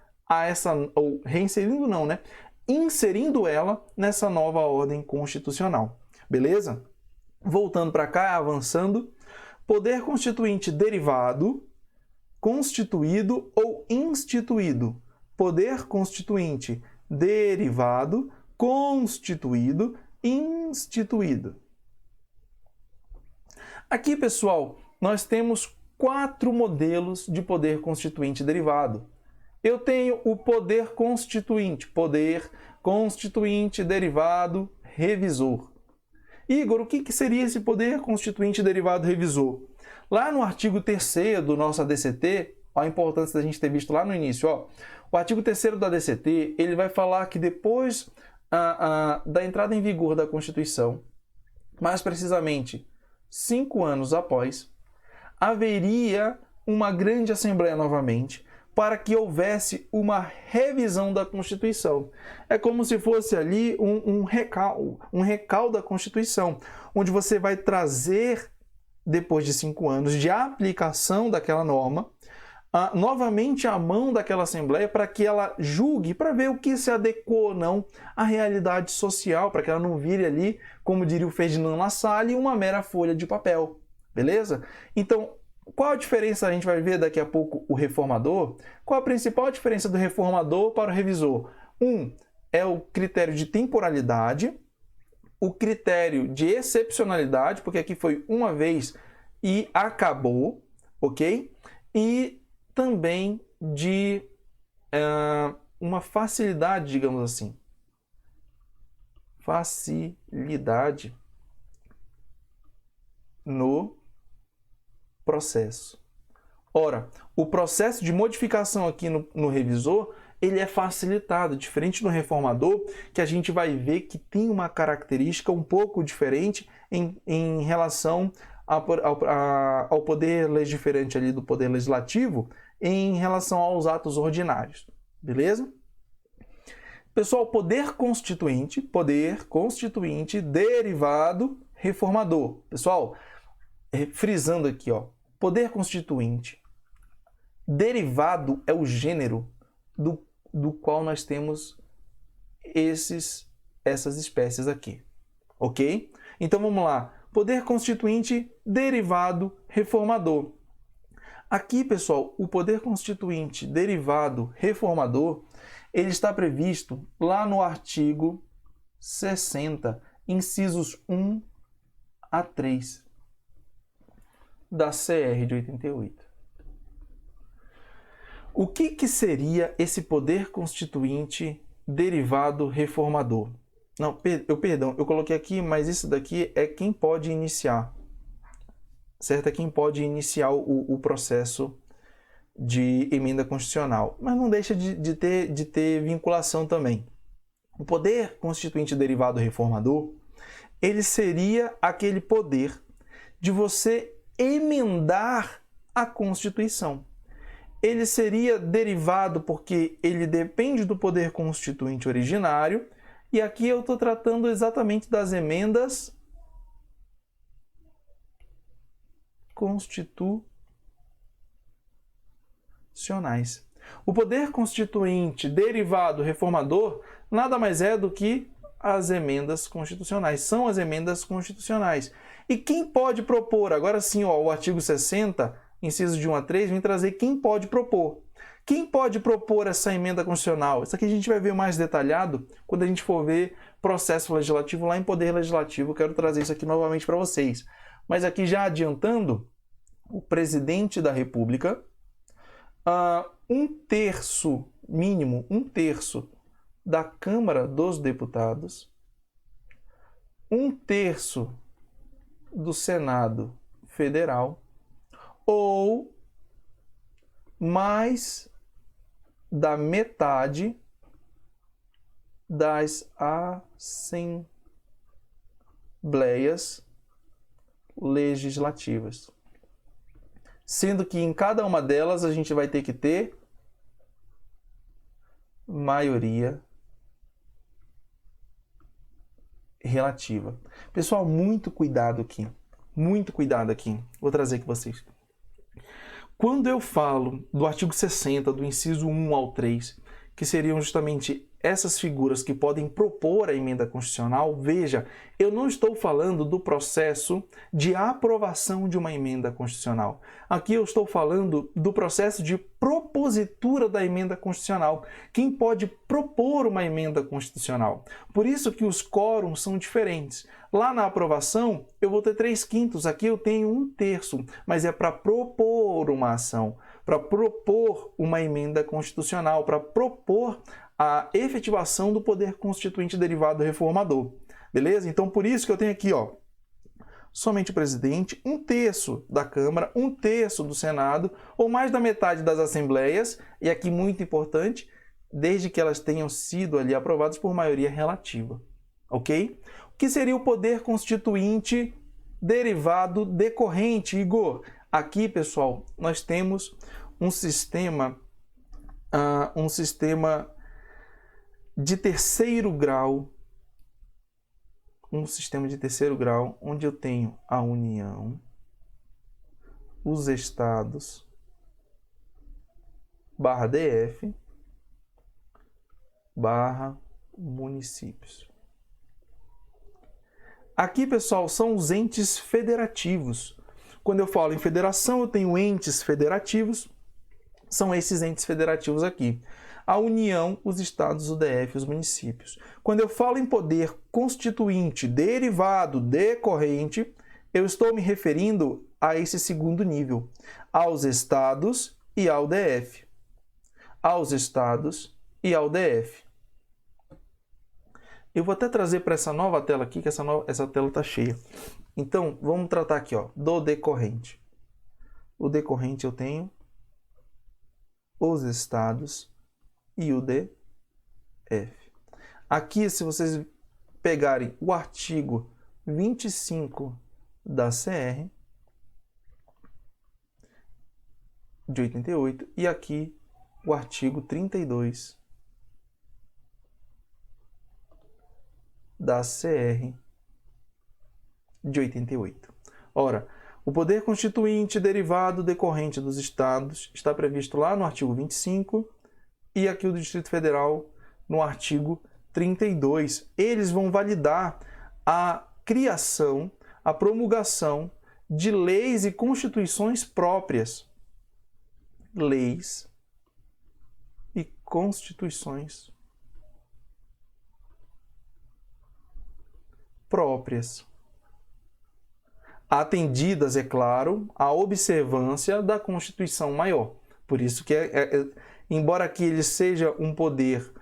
inserindo ela nessa nova ordem constitucional. Beleza? Voltando para cá, avançando, poder constituinte derivado, constituído ou instituído. Poder constituinte derivado, constituído, instituído. Aqui, pessoal, nós temos 4 modelos de poder constituinte derivado. Eu tenho o poder constituinte derivado, revisor. Igor, o que seria esse poder constituinte derivado revisor? Lá no artigo 3º do nosso ADCT, a importância da gente ter visto lá no início, ó, o artigo 3º do ADCT, ele vai falar que depois da entrada em vigor da Constituição, mais precisamente 5 anos após, haveria uma grande assembleia novamente para que houvesse uma revisão da Constituição. É como se fosse ali um recal da Constituição, onde você vai trazer, depois de 5 anos de aplicação daquela norma, novamente à mão daquela Assembleia para que ela julgue, para ver o que se adequou ou não à realidade social, para que ela não vire ali, como diria o Ferdinand Lassalle, uma mera folha de papel. Beleza? Então, qual a diferença? A gente vai ver daqui a pouco o reformador. Qual a principal diferença do reformador para o revisor? É o critério de temporalidade, o critério de excepcionalidade, porque aqui foi uma vez e acabou, ok? E também de uma facilidade, digamos assim. Facilidade no processo. Ora, o processo de modificação aqui no revisor, ele é facilitado, diferente do reformador, que a gente vai ver que tem uma característica um pouco diferente em relação ao poder legiferante ali do poder legislativo em relação aos atos ordinários. Beleza? Pessoal, poder constituinte derivado reformador. Pessoal, frisando aqui, ó, poder constituinte Derivado é o gênero do qual nós temos essas espécies aqui, ok? Então vamos lá. Poder constituinte, derivado, reformador. Aqui, pessoal, o poder constituinte, derivado, reformador, ele está previsto lá no artigo 60, incisos 1 a 3 da CR de 88. O que seria esse poder constituinte, derivado, reformador? Não, perdão, eu coloquei aqui, mas isso daqui é quem pode iniciar. Certo? É quem pode iniciar o processo de emenda constitucional. Mas não deixa de ter vinculação também. O poder constituinte derivado reformador, ele seria aquele poder de você emendar a Constituição. Ele seria derivado porque ele depende do poder constituinte originário, e aqui eu estou tratando exatamente das emendas constitucionais. O poder constituinte derivado reformador nada mais é do que as emendas constitucionais. São as emendas constitucionais. E quem pode propor? Agora sim, ó, o artigo 60, incisos de 1 a 3, vem trazer quem pode propor. Quem pode propor essa emenda constitucional? Isso aqui a gente vai ver mais detalhado quando a gente for ver processo legislativo lá em Poder Legislativo. Eu quero trazer isso aqui novamente para vocês. Mas aqui já adiantando, o presidente da República, mínimo um terço da Câmara dos Deputados, um terço do Senado Federal ou mais da metade das assembleias legislativas. Sendo que em cada uma delas a gente vai ter que ter maioria relativa. Pessoal, muito cuidado aqui. Muito cuidado aqui. Vou trazer aqui vocês. Quando eu falo do artigo 60, do inciso 1 ao 3, que seriam justamente essas figuras que podem propor a emenda constitucional, veja, eu não estou falando do processo de aprovação de uma emenda constitucional. Aqui eu estou falando do processo de propositura da emenda constitucional. Quem pode propor uma emenda constitucional? Por isso que os quórums são diferentes. Lá na aprovação, eu vou ter 3/5, aqui eu tenho 1/3, mas é para propor uma ação, para propor uma emenda constitucional, para propor a efetivação do poder constituinte derivado reformador. Beleza? Então, por isso que eu tenho aqui, ó, somente o presidente, 1/3 da Câmara, 1/3 do Senado, ou mais da metade das assembleias, e aqui muito importante, desde que elas tenham sido ali aprovadas por maioria relativa. Ok? O que seria o poder constituinte derivado decorrente, Igor? Aqui, pessoal, nós temos um sistema de terceiro grau, onde eu tenho a União, os estados, /DF, /municípios. Aqui, pessoal, são os entes federativos. Quando eu falo em federação, eu tenho entes federativos, são esses entes federativos aqui. A União, os estados, o DF, os municípios. Quando eu falo em poder constituinte, derivado, decorrente, eu estou me referindo a esse segundo nível, aos estados e ao DF. Aos estados e ao DF. Eu vou até trazer para essa nova tela aqui, que essa tela está cheia. Então, vamos tratar aqui, ó, do decorrente. O decorrente eu tenho os estados e o DF. Aqui, se vocês pegarem o artigo 25 da CR de 88 e aqui o artigo 32 da CR de 88. Ora, O poder constituinte derivado decorrente dos estados está previsto lá no artigo 25 e aqui o do Distrito Federal no artigo 32. Eles vão validar a criação, a promulgação de leis e constituições próprias. Leis e constituições próprias. Atendidas, é claro, à observância da Constituição Maior. Por isso que, embora aqui ele seja um poder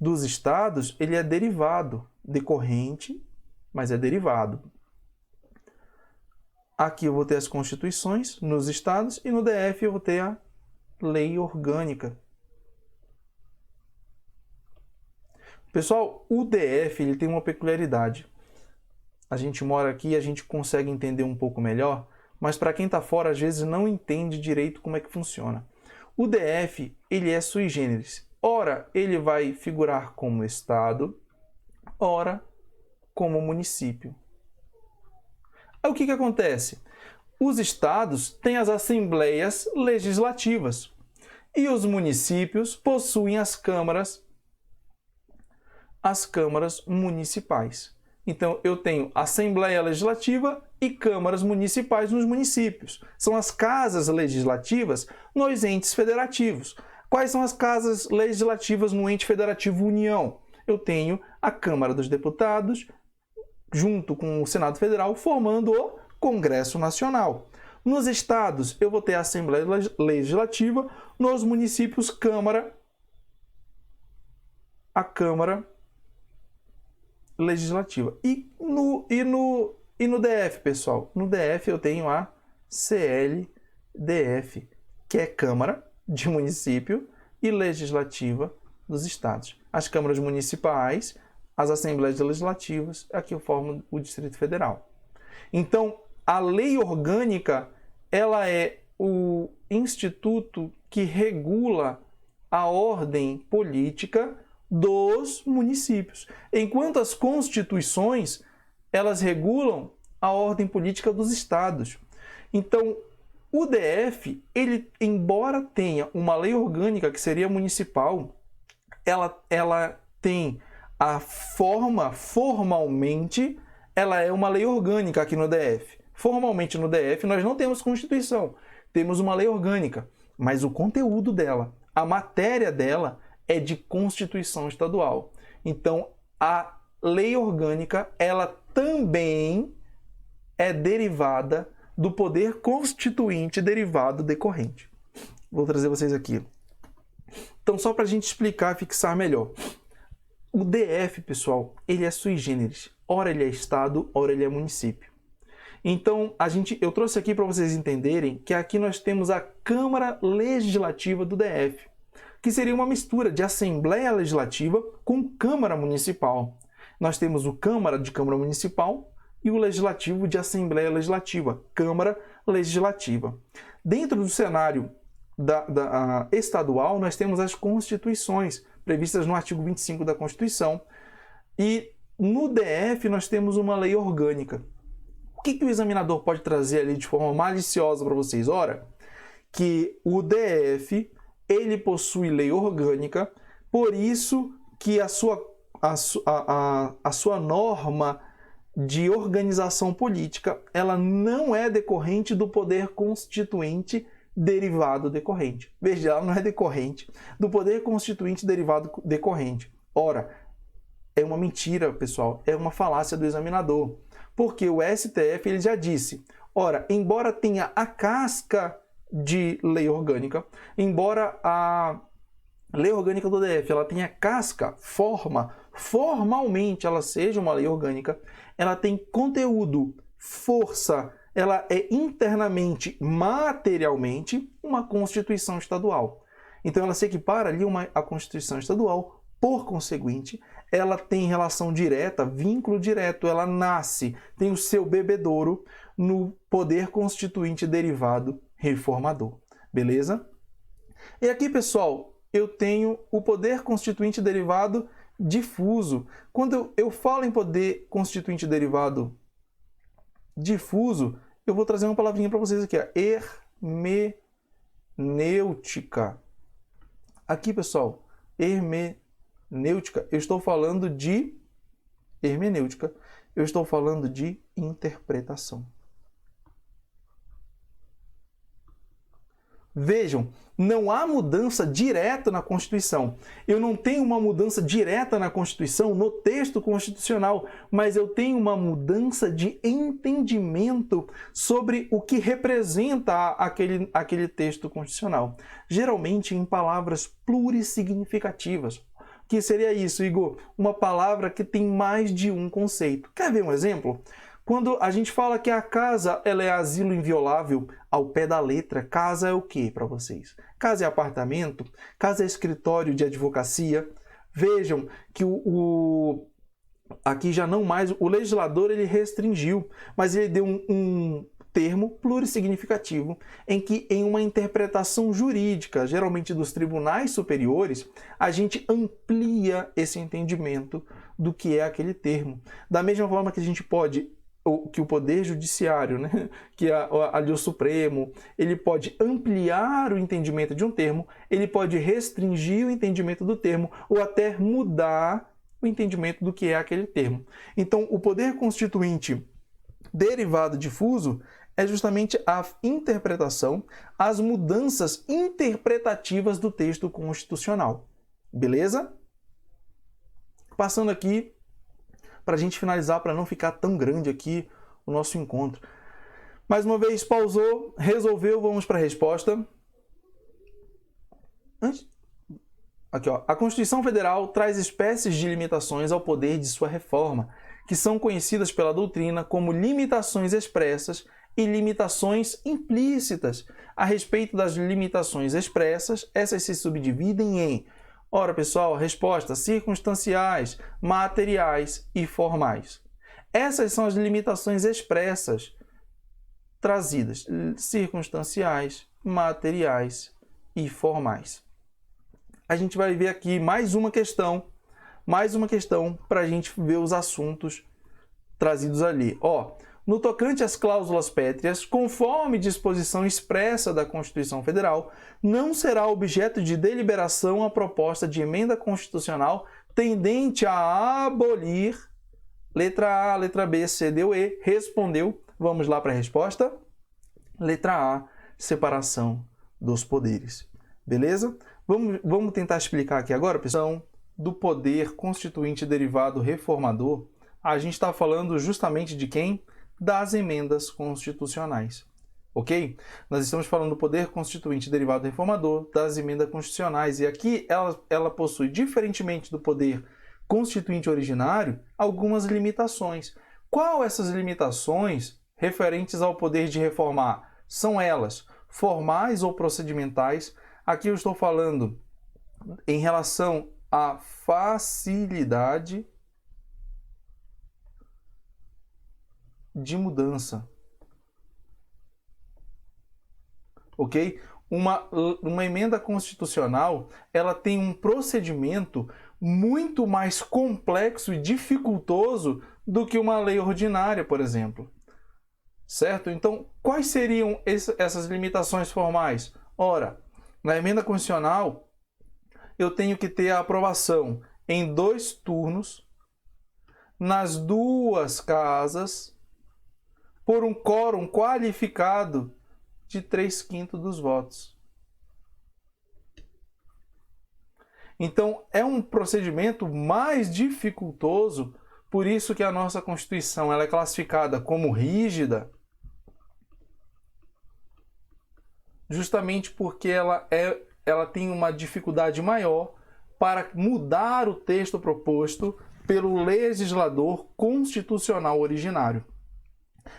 dos estados, ele é derivado, decorrente, mas é derivado. Aqui eu vou ter as constituições nos estados e no DF eu vou ter a lei orgânica. Pessoal, o DF ele tem uma peculiaridade. A gente mora aqui e a gente consegue entender um pouco melhor, mas para quem está fora, às vezes não entende direito como é que funciona. O DF, ele é sui generis. Ora, ele vai figurar como estado, ora, como município. Aí o que acontece? Os estados têm as assembleias legislativas e os municípios possuem as câmaras municipais. Então, eu tenho Assembleia Legislativa e câmaras municipais nos municípios. São as casas legislativas nos entes federativos. Quais são as casas legislativas no ente federativo União? Eu tenho a Câmara dos Deputados, junto com o Senado Federal, formando o Congresso Nacional. Nos estados, eu vou ter a Assembleia Legislativa, nos municípios, a Câmara Legislativa. E no DF, pessoal? No DF eu tenho a CLDF, que é Câmara de Município e Legislativa dos Estados. As câmaras municipais, as assembleias legislativas, aqui eu formo o Distrito Federal. Então, a lei orgânica, ela é o instituto que regula a ordem política dos municípios, enquanto as constituições, elas regulam a ordem política dos estados. Então, o DF, ele, embora tenha uma lei orgânica que seria municipal, ela tem a formalmente, ela é uma lei orgânica aqui no DF. Formalmente no DF nós não temos Constituição, temos uma lei orgânica, mas o conteúdo dela, a matéria dela é de Constituição estadual. Então, a lei orgânica, ela também é derivada do poder constituinte derivado decorrente. Vou trazer vocês aqui. Então, só para a gente explicar e fixar melhor. O DF, pessoal, ele é sui generis. Ora ele é estado, ora ele é município. Então, eu trouxe aqui para vocês entenderem que aqui nós temos a Câmara Legislativa do DF, que seria uma mistura de Assembleia Legislativa com Câmara Municipal. Nós temos o Câmara de Câmara Municipal e o Legislativo de Assembleia Legislativa, Câmara Legislativa. Dentro do cenário estadual, nós temos as constituições previstas no artigo 25 da Constituição. E no DF nós temos uma lei orgânica. O que o examinador pode trazer ali de forma maliciosa para vocês? Ora, que o DF ele possui lei orgânica, por isso que a sua norma de organização política, ela não é decorrente do poder constituinte derivado decorrente. Veja, ela não é decorrente do poder constituinte derivado decorrente. Ora, é uma mentira, pessoal, é uma falácia do examinador, porque o STF ele já disse, ora, embora tenha a casca de lei orgânica, embora a lei orgânica do DF ela tenha casca, formalmente ela seja uma lei orgânica, ela tem conteúdo, força, ela é internamente, materialmente, uma Constituição estadual. Então ela se equipara ali à Constituição estadual, por conseguinte, ela tem relação direta, vínculo direto, ela nasce, tem o seu bebedouro no poder constituinte derivado reformador. Beleza? E aqui, pessoal, eu tenho o poder constituinte derivado difuso. Quando eu falo em poder constituinte derivado difuso, eu vou trazer uma palavrinha para vocês aqui, ó, hermenêutica. Aqui, pessoal, hermenêutica, eu estou falando de hermenêutica, eu estou falando de interpretação. Vejam, não há mudança direta na Constituição. Eu não tenho uma mudança direta na Constituição, no texto constitucional, mas eu tenho uma mudança de entendimento sobre o que representa aquele texto constitucional. Geralmente em palavras plurissignificativas. O que seria isso, Igor? Uma palavra que tem mais de um conceito. Quer ver um exemplo? Quando a gente fala que a casa ela é asilo inviolável, ao pé da letra, casa é o que para vocês? Casa é apartamento? Casa é escritório de advocacia? Vejam que aqui já não mais, o legislador ele restringiu, mas ele deu um termo plurissignificativo em que em uma interpretação jurídica, geralmente dos tribunais superiores, a gente amplia esse entendimento do que é aquele termo. Da mesma forma que a gente pode que o Poder Judiciário, né, que ali o Supremo, ele pode ampliar o entendimento de um termo, ele pode restringir o entendimento do termo ou até mudar o entendimento do que é aquele termo. Então, o poder constituinte derivado difuso é justamente a interpretação, as mudanças interpretativas do texto constitucional. Beleza? Passando aqui para a gente finalizar, para não ficar tão grande aqui o nosso encontro. Mais uma vez, pausou, resolveu, vamos para a resposta. Aqui, ó. A Constituição Federal traz espécies de limitações ao poder de sua reforma, que são conhecidas pela doutrina como limitações expressas e limitações implícitas. A respeito das limitações expressas, essas se subdividem em... Ora, pessoal, resposta: circunstanciais, materiais e formais. Essas são as limitações expressas trazidas: circunstanciais, materiais e formais. A gente vai ver aqui mais uma questão para a gente ver os assuntos trazidos ali. Ó, no tocante às cláusulas pétreas, conforme disposição expressa da Constituição Federal, não será objeto de deliberação a proposta de emenda constitucional tendente a abolir letra A, letra B, C, D ou E. Respondeu. Vamos lá para a resposta. Letra A, separação dos poderes. Beleza? Vamos tentar explicar aqui agora, pessoal, do poder constituinte derivado reformador. A gente está falando justamente de quem? Das emendas constitucionais, ok? Nós estamos falando do poder constituinte derivado reformador, das emendas constitucionais, e aqui ela possui, diferentemente do poder constituinte originário, algumas limitações. Qual essas limitações referentes ao poder de reformar? São elas formais ou procedimentais? Aqui eu estou falando em relação à facilidade de mudança, ok? Uma emenda constitucional, ela tem um procedimento muito mais complexo e dificultoso do que uma lei ordinária, por exemplo. Certo? Então, quais seriam essas limitações formais? Ora, na emenda constitucional, eu tenho que ter a aprovação em 2 turnos, nas 2 casas, por um quórum qualificado de 3/5 dos votos. Então, é um procedimento mais dificultoso, por isso que a nossa Constituição ela é classificada como rígida, justamente porque ela tem uma dificuldade maior para mudar o texto proposto pelo legislador constitucional originário.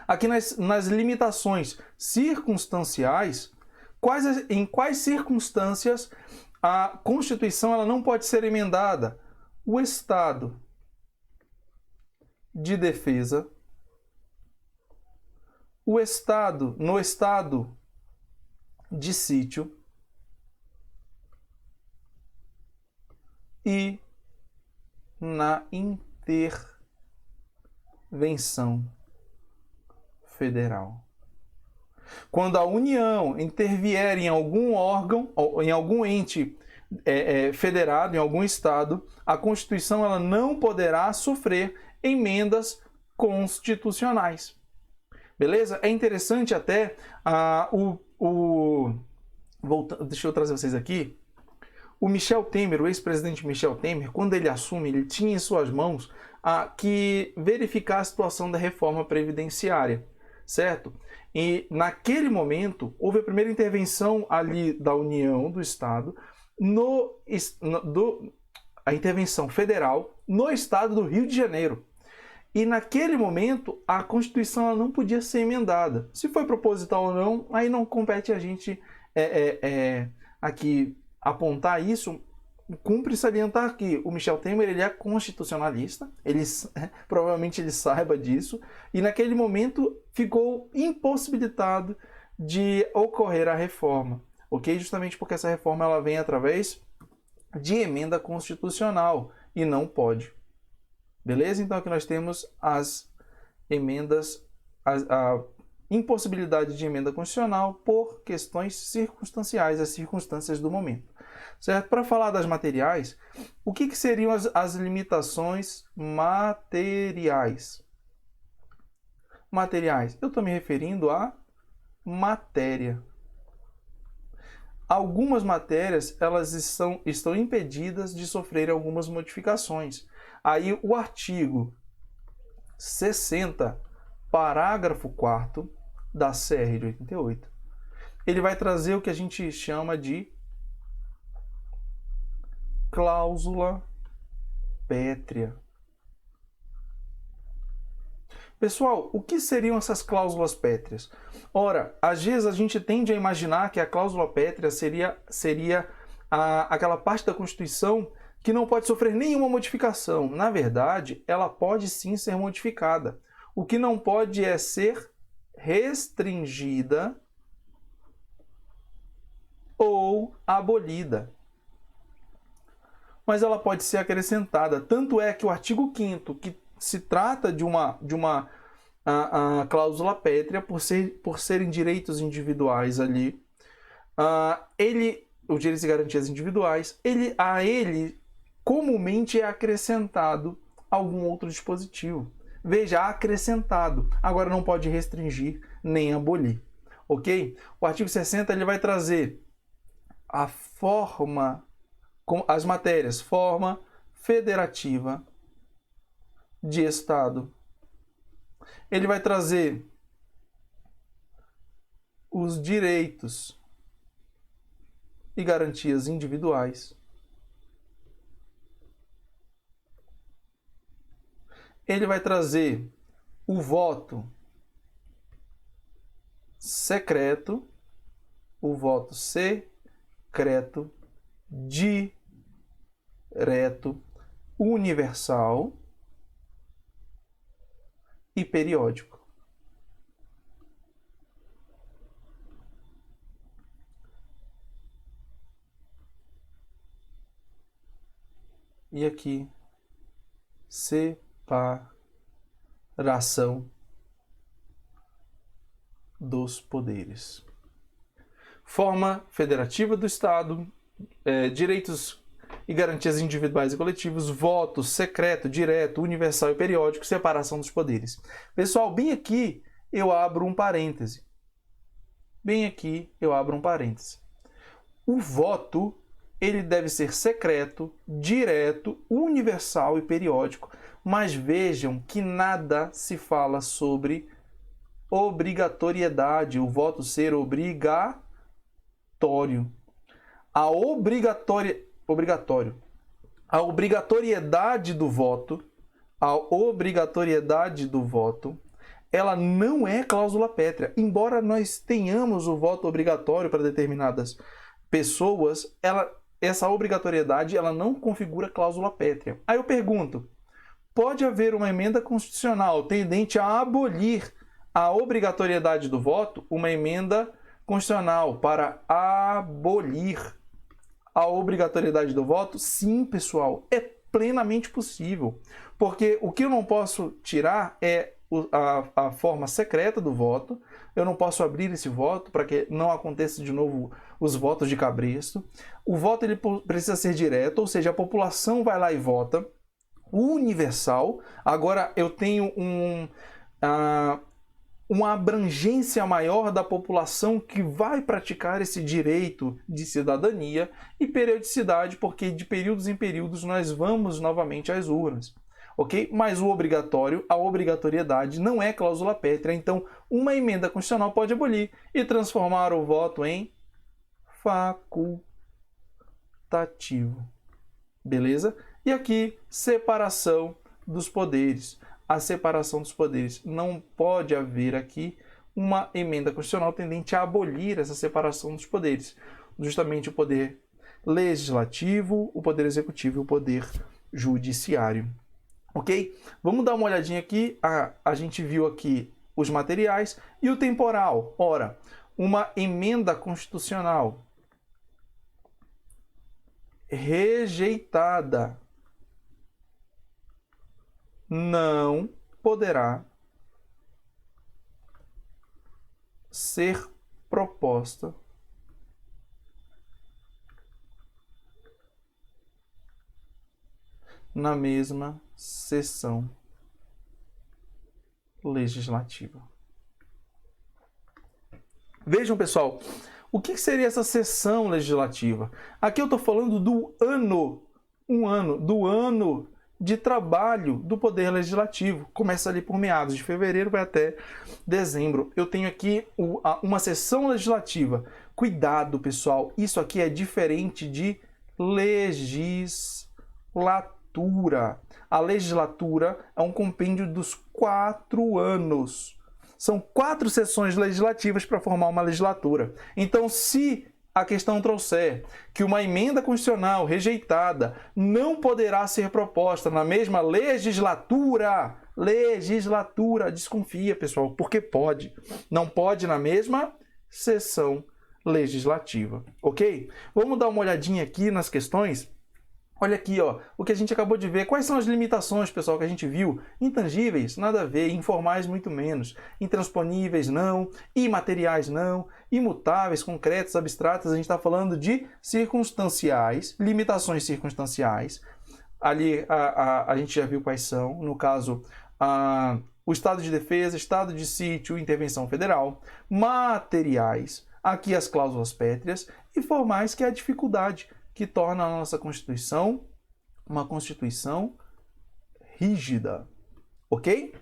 Aqui nas limitações circunstanciais, em quais circunstâncias a Constituição ela não pode ser emendada? O estado de defesa, no estado de sítio e na intervenção federal. Quando a União intervier em algum órgão, ou em algum ente federado, em algum estado, a Constituição ela não poderá sofrer emendas constitucionais. Beleza? É interessante até deixa eu trazer vocês aqui. O Michel Temer, o ex-presidente Michel Temer, quando ele assume, ele tinha em suas mãos que verificar a situação da reforma previdenciária, certo? E naquele momento, houve a primeira intervenção ali da União, do Estado, a intervenção federal no Estado do Rio de Janeiro. E naquele momento, a Constituição ela não podia ser emendada. Se foi proposital ou não, aí não compete a gente aqui apontar isso. Cumpre salientar que o Michel Temer ele é constitucionalista, provavelmente ele saiba disso, e naquele momento ficou impossibilitado de ocorrer a reforma, ok? Justamente porque essa reforma ela vem através de emenda constitucional e não pode. Beleza? Então aqui nós temos as emendas, a impossibilidade de emenda constitucional por questões circunstanciais, as circunstâncias do momento. Certo? Para falar das materiais, o que seriam as limitações materiais? Materiais, eu estou me referindo à matéria. Algumas matérias elas estão impedidas de sofrer algumas modificações. Aí o artigo 60, parágrafo 4º da CR de 88, ele vai trazer o que a gente chama de cláusula pétrea. Pessoal, o que seriam essas cláusulas pétreas? Ora, às vezes a gente tende a imaginar que a cláusula pétrea seria aquela parte da Constituição que não pode sofrer nenhuma modificação. Na verdade, ela pode sim ser modificada. O que não pode é ser restringida ou abolida. Mas ela pode ser acrescentada. Tanto é que o artigo 5º, que se trata de uma cláusula pétrea, por serem direitos individuais ali, os direitos e garantias individuais, a ele comumente é acrescentado algum outro dispositivo. Veja, acrescentado. Agora não pode restringir nem abolir. Ok? O artigo 60 ele vai trazer a forma, as matérias, forma federativa de Estado. Ele vai trazer os direitos e garantias individuais. Ele vai trazer o voto secreto, direto, universal e periódico. E aqui, separação dos poderes. Forma federativa do Estado, direitos e garantias individuais e coletivos, voto secreto, direto, universal e periódico, separação dos poderes. Pessoal, bem aqui eu abro um parêntese. O voto, ele deve ser secreto, direto, universal e periódico, mas vejam que nada se fala sobre obrigatoriedade, o voto ser obrigatório. A obrigatoriedade do voto, ela não é cláusula pétrea. Embora nós tenhamos o voto obrigatório para determinadas pessoas, essa obrigatoriedade ela não configura cláusula pétrea. Aí eu pergunto, pode haver uma emenda constitucional tendente a abolir a obrigatoriedade do voto? Uma emenda constitucional para abolir a obrigatoriedade do voto? Sim, pessoal, é plenamente possível. Porque o que eu não posso tirar é a forma secreta do voto, eu não posso abrir esse voto para que não aconteça de novo os votos de cabresto. O voto ele precisa ser direto, ou seja, a população vai lá e vota. Universal. Agora eu tenho uma abrangência maior da população que vai praticar esse direito de cidadania e periodicidade, porque de períodos em períodos nós vamos novamente às urnas. Ok? Mas o obrigatório, a obrigatoriedade não é cláusula pétrea, então uma emenda constitucional pode abolir e transformar o voto em facultativo. Beleza? E aqui, separação dos poderes. A separação dos poderes. Não pode haver aqui uma emenda constitucional tendente a abolir essa separação dos poderes. Justamente o poder legislativo, o poder executivo e o poder judiciário. Ok? Vamos dar uma olhadinha aqui. A gente viu aqui os materiais e o temporal. Ora, uma emenda constitucional rejeitada não poderá ser proposta na mesma sessão legislativa. Vejam, pessoal, o que seria essa sessão legislativa? Aqui eu estou falando do ano, do ano de trabalho do Poder Legislativo. Começa ali por meados de fevereiro, vai até dezembro. Eu tenho aqui uma sessão legislativa. Cuidado, pessoal, isso aqui é diferente de legislatura. A legislatura é um compêndio dos 4 anos. São 4 sessões legislativas para formar uma legislatura. Então, se a questão trouxer que uma emenda constitucional rejeitada não poderá ser proposta na mesma legislatura, desconfia, pessoal, porque pode. Não pode na mesma sessão legislativa, ok? Vamos dar uma olhadinha aqui nas questões. Olha aqui, ó, o que a gente acabou de ver. Quais são as limitações, pessoal, que a gente viu? Intangíveis, nada a ver. Informais, muito menos. Intransponíveis, não. Imateriais, não. Imutáveis, concretas, abstratas. A gente está falando de circunstanciais, limitações circunstanciais. Ali a gente já viu quais são. No caso, o estado de defesa, estado de sítio, intervenção federal. Materiais, aqui as cláusulas pétreas. E formais, que é a dificuldade que torna a nossa Constituição uma Constituição rígida, ok?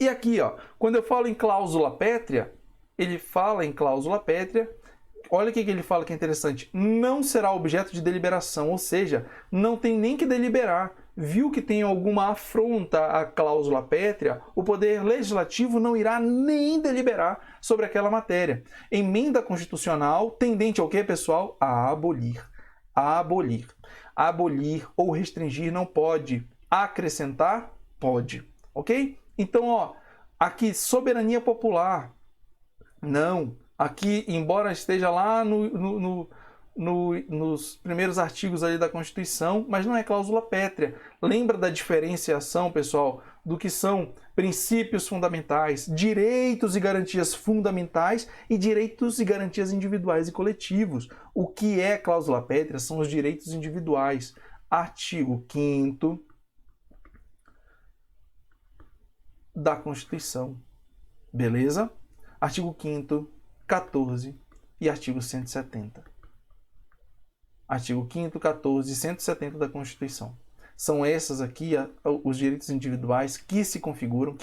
E aqui, ó, quando eu falo em cláusula pétrea, ele fala em cláusula pétrea, olha o que ele fala que é interessante, não será objeto de deliberação, ou seja, não tem nem que deliberar. Viu que tem alguma afronta à cláusula pétrea, o Poder Legislativo não irá nem deliberar sobre aquela matéria. Emenda constitucional tendente ao quê, pessoal? A abolir. A abolir. Abolir ou restringir não pode. Acrescentar? Pode. Ok? Então, ó, aqui, soberania popular. Não. Aqui, embora esteja lá nos primeiros artigos ali da Constituição, mas não é cláusula pétrea. Lembra da diferenciação, pessoal, do que são princípios fundamentais, direitos e garantias fundamentais e direitos e garantias individuais e coletivos. O que é cláusula pétrea são os direitos individuais. Artigo 5º da Constituição. Beleza? Artigo 5º, 14 e artigo 170. Artigo 5º, 14 e 170 da Constituição. São essas aqui os direitos individuais que configuram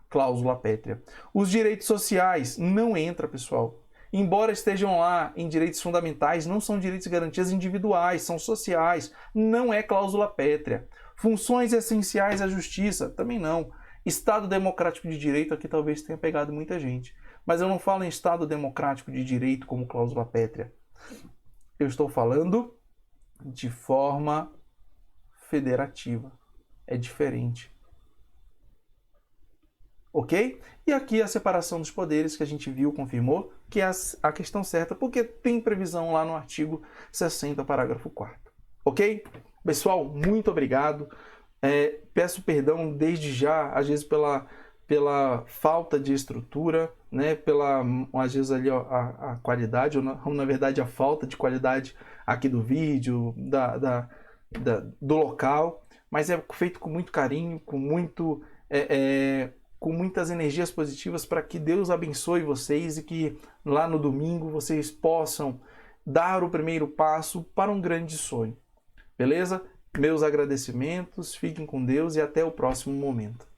cláusula pétrea. Os direitos sociais não entra, pessoal. Embora estejam lá em direitos fundamentais, não são direitos e garantias individuais, são sociais. Não é cláusula pétrea. Funções essenciais à justiça, também não. Estado democrático de direito, aqui talvez tenha pegado muita gente. Mas eu não falo em Estado democrático de direito como cláusula pétrea. Eu estou falando de forma federativa. É diferente. Ok? E aqui a separação dos poderes que a gente viu, confirmou, que é a questão certa, porque tem previsão lá no artigo 60, parágrafo 4º. Ok? Pessoal, muito obrigado. Peço perdão desde já, às vezes pela falta de estrutura, né? Às vezes ali a qualidade, ou na verdade a falta de qualidade aqui do vídeo, do local, mas é feito com muito carinho, com muitas energias positivas para que Deus abençoe vocês e que lá no domingo vocês possam dar o primeiro passo para um grande sonho. Beleza? Meus agradecimentos, fiquem com Deus e até o próximo momento.